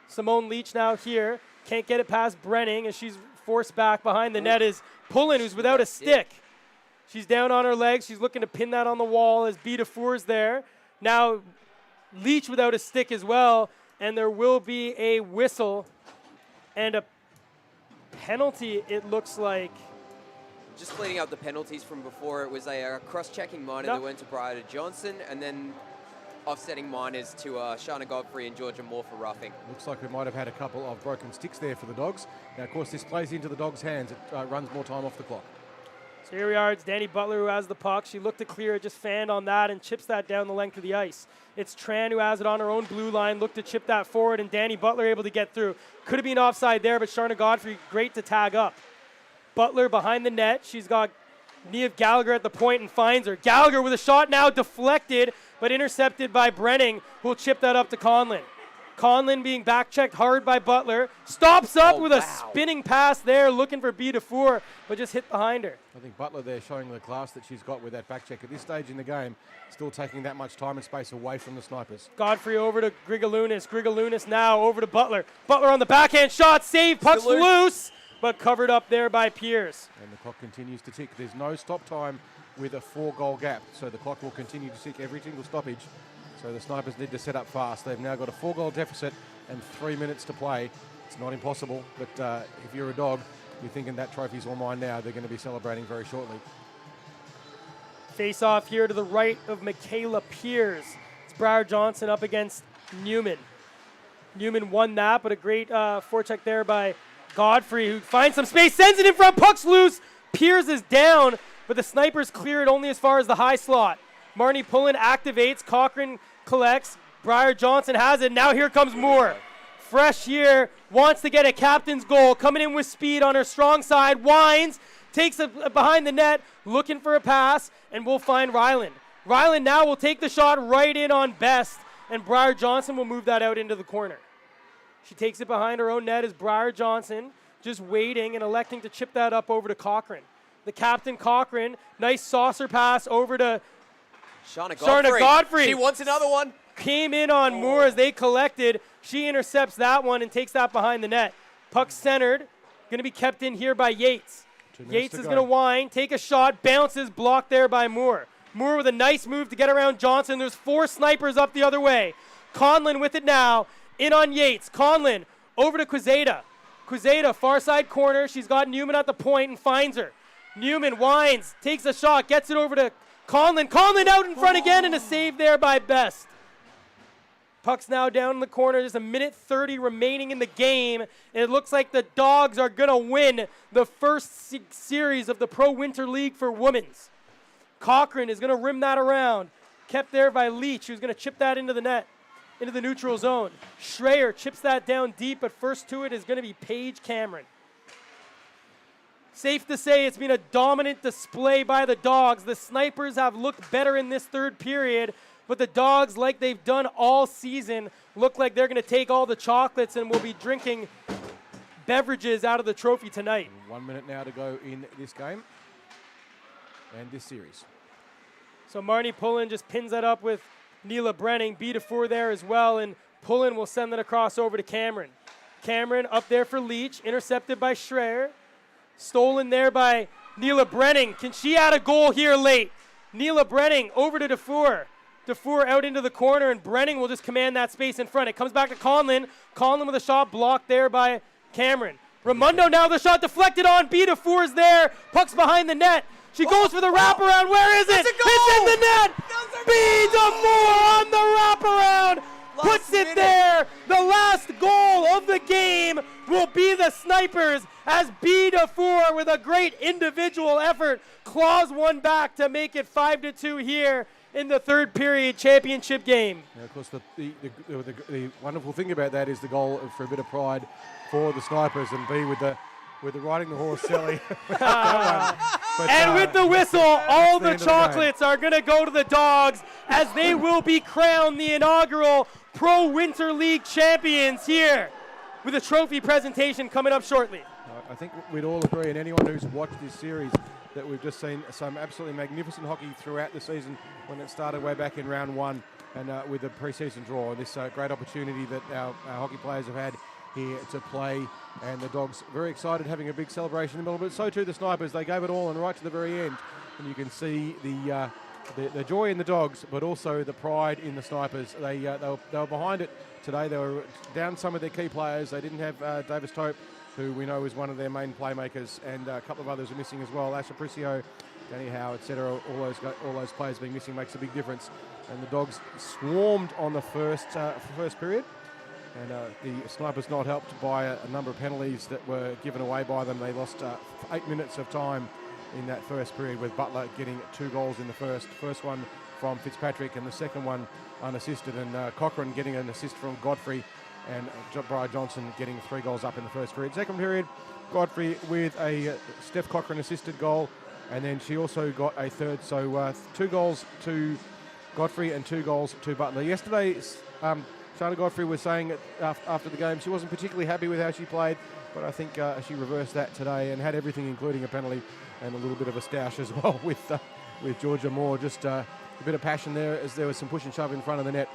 Simone Leach now here, can't get it past Brenning as she's forced back behind the net is Pullen, who's without a stick. She's down on her legs. She's looking to pin that on the wall as B. DeFour's there. Now Leach without a stick as well, and there will be a whistle and a penalty, it looks like. Just cleaning up the penalties from before, it was a cross-checking minor that went to Briar Johnson, and then offsetting minors to Shana Godfrey and Georgia Moore for roughing. Looks like we might have had a couple of broken sticks there for the Dogs. Now, of course, this plays into the Dogs' hands. It runs more time off the clock. So here we are. It's Danny Butler who has the puck. She looked to clear it, just fanned on that and chips that down the length of the ice. It's Tran who has it on her own blue line, looked to chip that forward, and Danny Butler able to get through. Could have been offside there, but Sharna Godfrey great to tag up. Butler behind the net. She's got Niamh Gallagher at the point and finds her. Gallagher with a shot now deflected, but intercepted by Brenning, who will chip that up to Conlon. Conlon being back-checked hard by Butler. Stops up with a spinning pass there, looking for B. DeFour, but just hit behind her. I think Butler there showing the class that she's got with that back check. At this stage in the game, still taking that much time and space away from the Snipers. Godfrey over to Grigalunas. Grigalunas now over to Butler. Butler on the backhand shot, save, puck's loose, but covered up there by Pierce. And the clock continues to tick. There's no stop time with a 4-goal gap, so the clock will continue to tick every single stoppage. So the Snipers need to set up fast. They've now got a 4-goal deficit and 3 minutes to play. It's not impossible, but if you're a Dog, you're thinking that trophy's all mine now. They're going to be celebrating very shortly. Face off here to the right of Michaela Pierce. It's Briar Johnson up against Newman. Newman won that, but a great forecheck there by Godfrey, who finds some space, sends it in front, puck's loose. Pierce is down, but the Snipers clear it only as far as the high slot. Marnie Pullen activates, Cochran collects, Briar Johnson has it, now here comes Moore. Fresh here, wants to get a captain's goal, coming in with speed on her strong side, winds, takes it behind the net, looking for a pass, and we'll find Ryland. Ryland now will take the shot right in on Best, and Briar Johnson will move that out into the corner. She takes it behind her own net as Briar Johnson, just waiting and electing to chip that up over to Cochran. The captain, Cochran, nice saucer pass over to Sharna Godfrey. She wants another one. Came in on Moore as they collected. She intercepts that one and takes that behind the net. Puck centered. Going to be kept in here by Yates. Yates is going to wind, take a shot, bounces, blocked there by Moore. Moore with a nice move to get around Johnson. There's 4 snipers up the other way. Conlon with it now. In on Yates. Conlon over to Quezada. Quezada, far side corner. She's got Newman at the point and finds her. Newman winds, takes a shot, gets it over to Conlon. Conlon out in front again and a save there by Best. Puck's now down in the corner. There's a minute 30 remaining in the game. And it looks like the Dogs are going to win the first series of the Pro Winter League for women's. Cochran is going to rim that around. Kept there by Leach, who's going to chip that into the net, into the neutral zone. Schreier chips that down deep, but first to it is going to be Paige Cameron. Safe to say it's been a dominant display by the Dogs. The Snipers have looked better in this third period, but the Dogs, like they've done all season, look like they're going to take all the chocolates and will be drinking beverages out of the trophy tonight. 1 minute now to go in this game and this series. So Marnie Pullen just pins that up with Neela Brenning. B4 there as well, and Pullen will send it across over to Cameron. Cameron up there for Leach, intercepted by Schreier. Stolen there by Neela Brenning. Can she add a goal here late? Neela Brenning over to Dufour. Dufour out into the corner, and Brenning will just command that space in front. It comes back to Conlon. Conlon with a shot blocked there by Cameron. Raimondo now the shot deflected on. B. Dufour's there. Puck's behind the net. She goes for the wraparound. Where is it? It's in the net. B. Dufour on the wraparound. Puts it there. The last goal of the game will be the Snipers as B. Dufour with a great individual effort claws one back to make it 5-2 here in the third period championship game. Now, of course, the wonderful thing about that is the goal for a bit of pride for the Snipers, and B with the riding the horse, Sally. And with the whistle, all the chocolates are going to go to the Dogs as they will be crowned the inaugural Pro Winter League champions here with a trophy presentation coming up shortly. I think we'd all agree, and anyone who's watched this series, that we've just seen some absolutely magnificent hockey throughout the season when it started way back in round 1 and with the pre-season draw. This great opportunity that our hockey players have had here to play, and the Dogs very excited, having a big celebration in the middle, but so too the Snipers. They gave it all and right to the very end, and you can see the joy in the Dogs, but also the pride in the Snipers. They were behind it today. They were down some of their key players. They didn't have Davis Tope, who we know is one of their main playmakers, and a couple of others are missing as well. Asher Pricio, Danny Howe, etc. All those players being missing makes a big difference. And the Dogs swarmed on the first period, and the Snipers not helped by a number of penalties that were given away by them. They lost 8 minutes of time in that first period, with Butler getting 2 goals in the first one from Fitzpatrick, and the second one unassisted, and Cochran getting an assist from Godfrey, and Brian Johnson getting 3 goals up in the first period. Second period, Godfrey with a Steph Cochran assisted goal, and then she also got a third, so 2 goals to Godfrey and 2 goals to Butler. Yesterday, Sharna Godfrey was saying after the game she wasn't particularly happy with how she played, but I think she reversed that today and had everything, including a penalty and a little bit of a stoush as well with Georgia Moore. Just a bit of passion there as there was some push and shove in front of the net.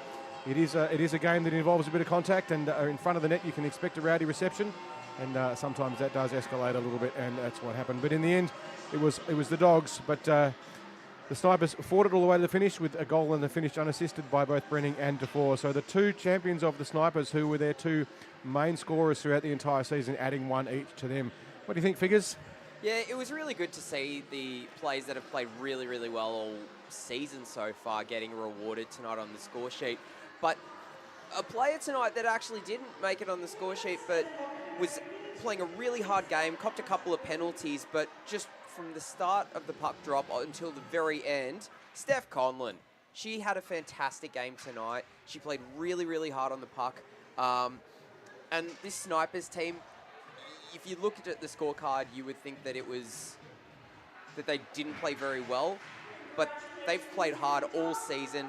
It is a game that involves a bit of contact, and in front of the net you can expect a rowdy reception, and sometimes that does escalate a little bit, and that's what happened. But in the end, it was the Dogs, but the Snipers fought it all the way to the finish with a goal in the finish unassisted by both Brenning and Dufour. So the 2 champions of the Snipers, who were their 2 main scorers throughout the entire season, adding 1 each to them. What do you think, Figures? Yeah, it was really good to see the players that have played really, really well all season so far getting rewarded tonight on the score sheet. But a player tonight that actually didn't make it on the score sheet, but was playing a really hard game, copped a couple of penalties, but just from the start of the puck drop until the very end, Steph Conlon. She had a fantastic game tonight. She played really, really hard on the puck. And this Snipers team, if you looked at the scorecard, you would think that that they didn't play very well, but they've played hard all season.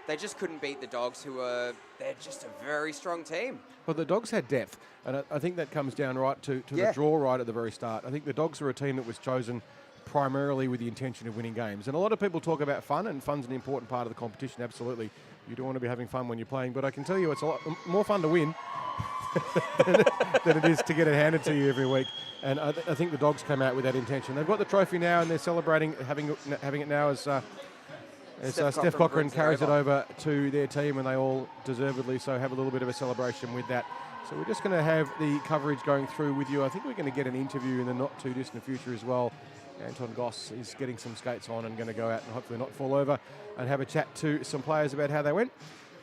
They just couldn't beat the Dogs, they're just a very strong team. Well, the Dogs had depth, and I think that comes down right to the draw right at the very start. I think the Dogs are a team that was chosen primarily with the intention of winning games. And a lot of people talk about fun, and fun's an important part of the competition, absolutely. You don't want to be having fun when you're playing, but I can tell you it's a lot more fun to win than it is to get it handed to you every week. And I think the Dogs came out with that intention. They've got the trophy now, and they're celebrating having it now as Steph Cochran carries it over to their team, and they all deservedly so have a little bit of a celebration with that. So we're just going to have the coverage going through with you. I think we're going to get an interview in the not too distant future as well. Anton Goss is getting some skates on and going to go out and hopefully not fall over and have a chat to some players about how they went.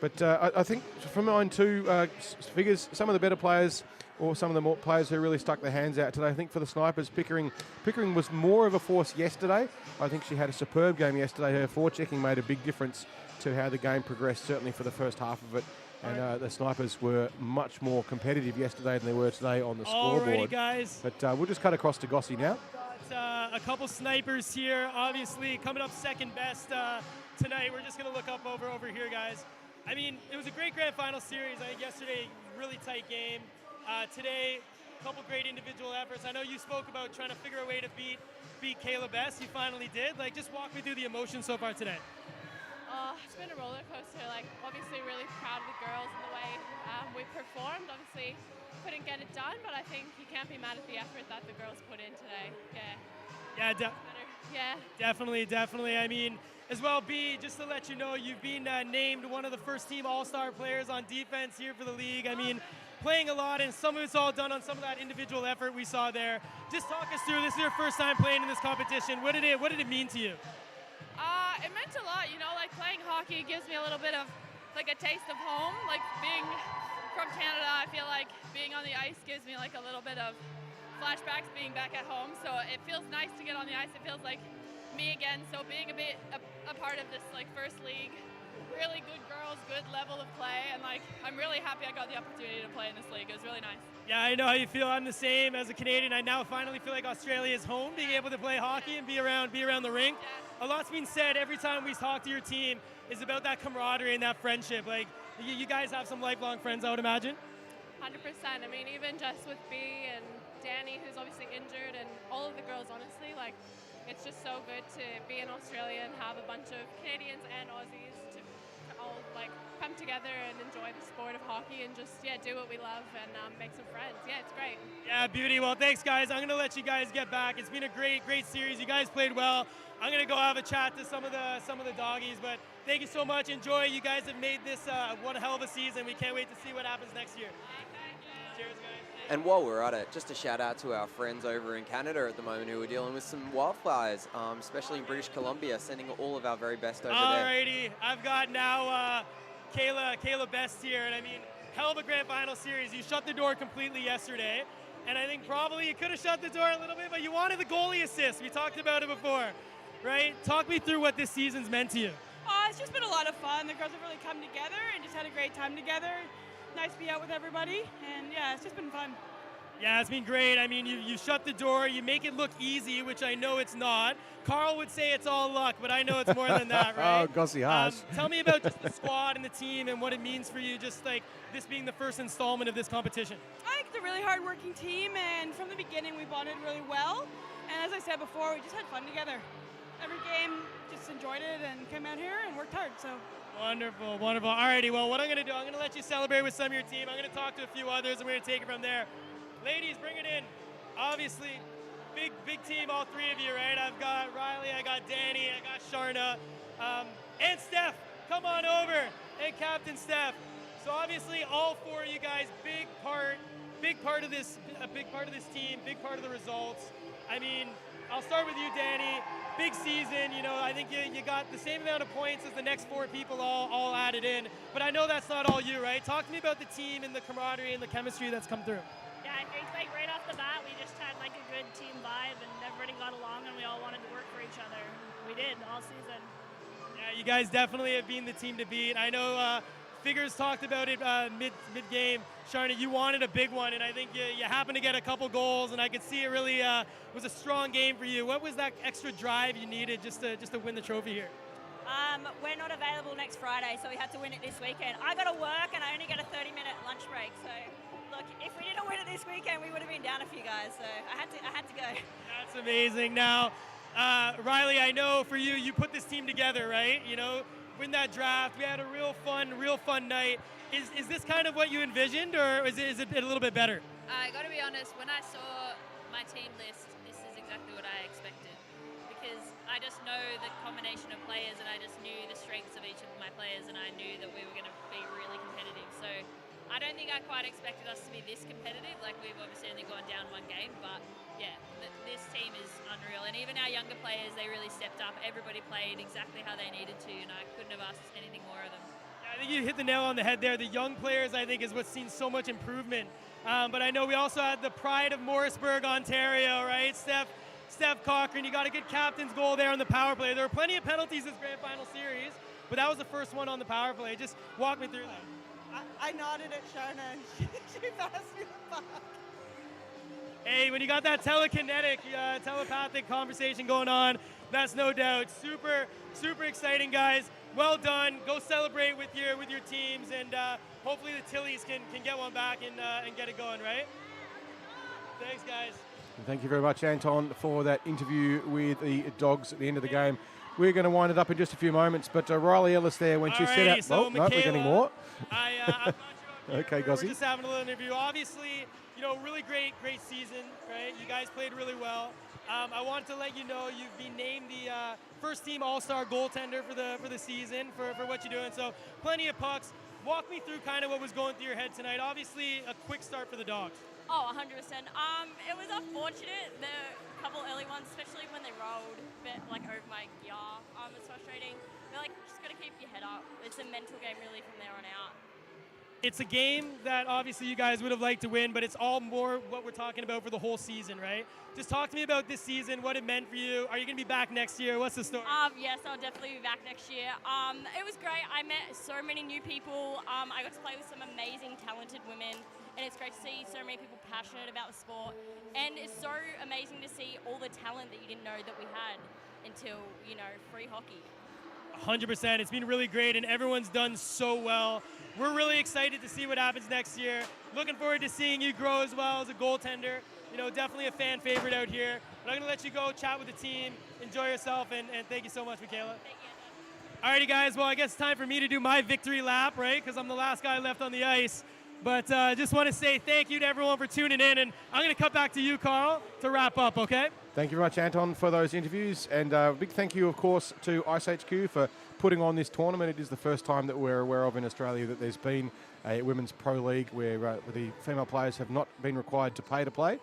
But I think from mine too, figures, some of the better players or some of the more players who really stuck their hands out today. I think for the Snipers, Pickering was more of a force yesterday. I think she had a superb game yesterday. Her forechecking made a big difference to how the game progressed, certainly for the first half of it. And the Snipers were much more competitive yesterday than they were today on the scoreboard. Alrighty, guys. But we'll just cut across to Gossy now. A couple Snipers here, obviously coming up second best tonight. We're just going to look up over here, guys. I mean, it was a great grand final series. I think yesterday, really tight game. Today, a couple great individual efforts. I know you spoke about trying to figure a way to beat Kayla Best. You finally did. Like, just walk me through the emotions so far today. It's been a roller coaster. Like, obviously, really proud of the girls and the way we performed. Obviously, couldn't get it done, but I think you can't be mad at the effort that the girls put in today. Yeah, Definitely. I mean, as well, B, just to let you know, you've been named one of the first-team All-Star players on defense here for the league. I mean, playing a lot, and some of it's all done on some of that individual effort we saw there. Just talk us through. This is your first time playing in this competition. What did it mean to you? it meant a lot. You know, like playing hockey gives me a little bit of like a taste of home. Like being from Canada, I feel like being on the ice gives me like a little bit of flashbacks being back at home. So it feels nice to get on the ice. It feels like me again. So being a part of this like first league, really good girls, good level of play, and like I'm really happy I got the opportunity to play in this league. It was really nice. Yeah, I know how you feel. I'm the same as a Canadian. I now finally feel like Australia is home, being able to play hockey and be around the rink. A lot's been said every time we talk to your team is about that camaraderie and that friendship. Like you guys have some lifelong friends, I would imagine. 100%. I mean, even just with B and Danny, who's obviously injured, and all of the girls, honestly, like it's just so good to be in Australia and have a bunch of Canadians and Aussies to all like come together and enjoy the sport of hockey and just do what we love and make some friends. Yeah, it's great. Yeah, beauty. Well, thanks guys. I'm gonna let you guys get back. It's been a great series. You guys played well. I'm gonna go have a chat to some of the doggies, but thank you so much. Enjoy. You guys have made this one hell of a season. We can't wait to see what happens next year. Cheers, guys. And while we're at it, just a shout out to our friends over in Canada at the moment who are dealing with some wildfires, especially in British Columbia, sending all of our very best over there. Alrighty, I've got now Kayla Best here, and I mean, hell of a grand final series. You shut the door completely yesterday, and I think probably you could have shut the door a little bit, but you wanted the goalie assist. We talked about it before, right? Talk me through what this season's meant to you. It's just been a lot of fun. The girls have really come together and just had a great time together. Nice to be out with everybody, and yeah, it's just been fun. Yeah, it's been great. I mean, you shut the door, you make it look easy, which I know it's not. Carl would say it's all luck, but I know it's more than that, right? Oh, Gossy harsh. Tell me about just the squad and the team and what it means for you, just like this being the first installment of this competition. I think it's a really hard-working team, and from the beginning we bonded really well. And as I said before, we just had fun together. Every game, just enjoyed it and came out here and worked hard. So. Wonderful. Alrighty, well, what I'm going to do, I'm going to let you celebrate with some of your team. I'm going to talk to a few others, and we're going to take it from there. Ladies, bring it in. Obviously, big team, all three of you, right? I've got Riley, I got Danny, I got Sharna, and Steph. Come on over, and Captain Steph. So obviously, all four of you guys, big part of this team, big part of the results. I mean, I'll start with you, Danny. Big season, you know, I think you got the same amount of points as the next four people all added in, but I know that's not all you, right? Talk to me about the team and the camaraderie and the chemistry that's come through. Yeah, I think like right off the bat, we just had like a good team vibe and everybody got along and we all wanted to work for each other. We did all season. Yeah, you guys definitely have been the team to beat. I know Figures talked about it mid-game. Sharna, you wanted a big one, and I think you happened to get a couple goals, and I could see it really was a strong game for you. What was that extra drive you needed just to win the trophy here? We're not available next Friday, so we had to win it this weekend. I got to work, and I only get a 30-minute lunch break. So, look, if we didn't win it this weekend, we would have been down a few guys. So I had to go. That's amazing. Now, Riley, I know for you, you put this team together, right? You know, win that draft. We had a real fun night. Is this kind of what you envisioned, or is it a little bit better? I got to be honest, when I saw my team list, this is exactly what I expected. Because I just know the combination of players, and I just knew the strengths of each of my players, and I knew that we were going to be really competitive. So I don't think I quite expected us to be this competitive. Like, we've obviously only gone down one game, but yeah, this team is unreal. And even our younger players, they really stepped up. Everybody played exactly how they needed to, and I couldn't have asked anything more of them. I think you hit the nail on the head there. The young players, I think, is what's seen so much improvement. But I know we also had the pride of Morrisburg, Ontario, right? Steph Cochran, you got a good captain's goal there on the power play. There were plenty of penalties this grand final series, but that was the first one on the power play. Just walk me through that. I nodded at Sharna and she passed me the puck. Hey, when you got that telekinetic, telepathic conversation going on, that's no doubt. Super exciting, guys. Well done. Go celebrate with your teams, and hopefully the Tillies can get one back and get it going, right? Thanks, guys. Thank you very much, Anton, for that interview with the Dogs at the end of the game. We're going to wind it up in just a few moments, but Riley Ellis there, when she set out... So no, we're getting more. I Okay, Gozzy. We're just having a little interview. Obviously, you know, really great season, right? You guys played really well. I wanted to let you know you've been named the first team All-Star goaltender for the season for what you're doing. So plenty of pucks. Walk me through kind of what was going through your head tonight. Obviously, a quick start for the Dogs. Oh, 100%. It was unfortunate, the couple early ones, especially when they rolled a bit like over my gear. It's frustrating. But like, just got to keep your head up. It's a mental game really from there on out. It's a game that obviously you guys would have liked to win, but it's all more what we're talking about for the whole season, right? Just talk to me about this season, what it meant for you. Are you going to be back next year? What's the story? Yes, I'll definitely be back next year. It was great. I met so many new people. I got to play with some amazing, talented women, and it's great to see so many people passionate about the sport. And it's so amazing to see all the talent that you didn't know that we had until, you know, free hockey. 100%. It's been really great, and everyone's done so well. We're really excited to see what happens next year. Looking forward to seeing you grow as well as a goaltender. You know, definitely a fan favorite out here. But I'm going to let you go chat with the team, enjoy yourself, and thank you so much, Michaela. Thank you. All righty, guys. Well, I guess it's time for me to do my victory lap, right? Because I'm the last guy left on the ice. But just want to say thank you to everyone for tuning in, and I'm going to cut back to you, Carl, to wrap up, okay? Thank you very much, Anton, for those interviews. And a big thank you, of course, to IceHQ for putting on this tournament. It is the first time that we're aware of in Australia that there's been a women's pro league where the female players have not been required to pay to play,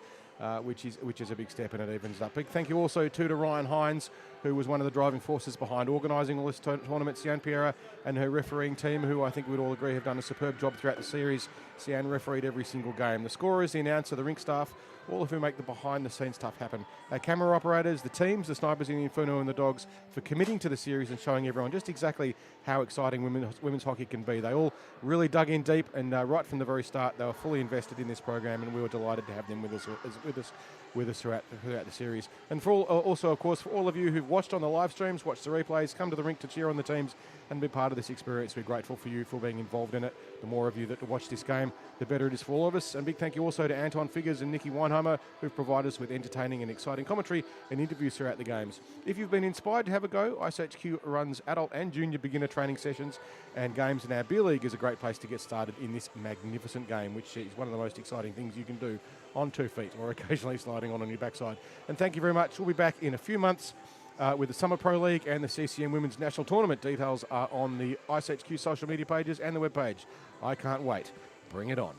which is a big step, and it evens up. Big thank you also to Ryan Hines, who was one of the driving forces behind organising all this tournament. Sian Pierre and her refereeing team, who I think we'd all agree have done a superb job throughout the series. Sian refereed every single game. The scorers, the announcer, the rink staff, all of whom make the behind-the-scenes stuff happen. Our camera operators, the teams, the Snipers in the Inferno and the Dogs, for committing to the series and showing everyone just exactly how exciting women's hockey can be. They all really dug in deep, and right from the very start, they were fully invested in this program, and we were delighted to have them with us throughout the series. And for also, of course, for all of you who've watched on the live streams, watched the replays, come to the rink to cheer on the teams and be part of this experience. We're grateful for you for being involved in it. The more of you that watch this game, the better it is for all of us. And big thank you also to Anton Figures and Nikki Weinheimer, who've provided us with entertaining and exciting commentary and interviews throughout the games. If you've been inspired to have a go, IceHQ runs adult and junior beginner training sessions and games, and our Beer League is a great place to get started in this magnificent game, which is one of the most exciting things you can do on 2 feet or occasionally sliding on your backside. And thank you very much. We'll be back in a few months with the Summer Pro League and the CCM Women's National Tournament. Details are on the IceHQ social media pages and the webpage. I can't wait. Bring it on.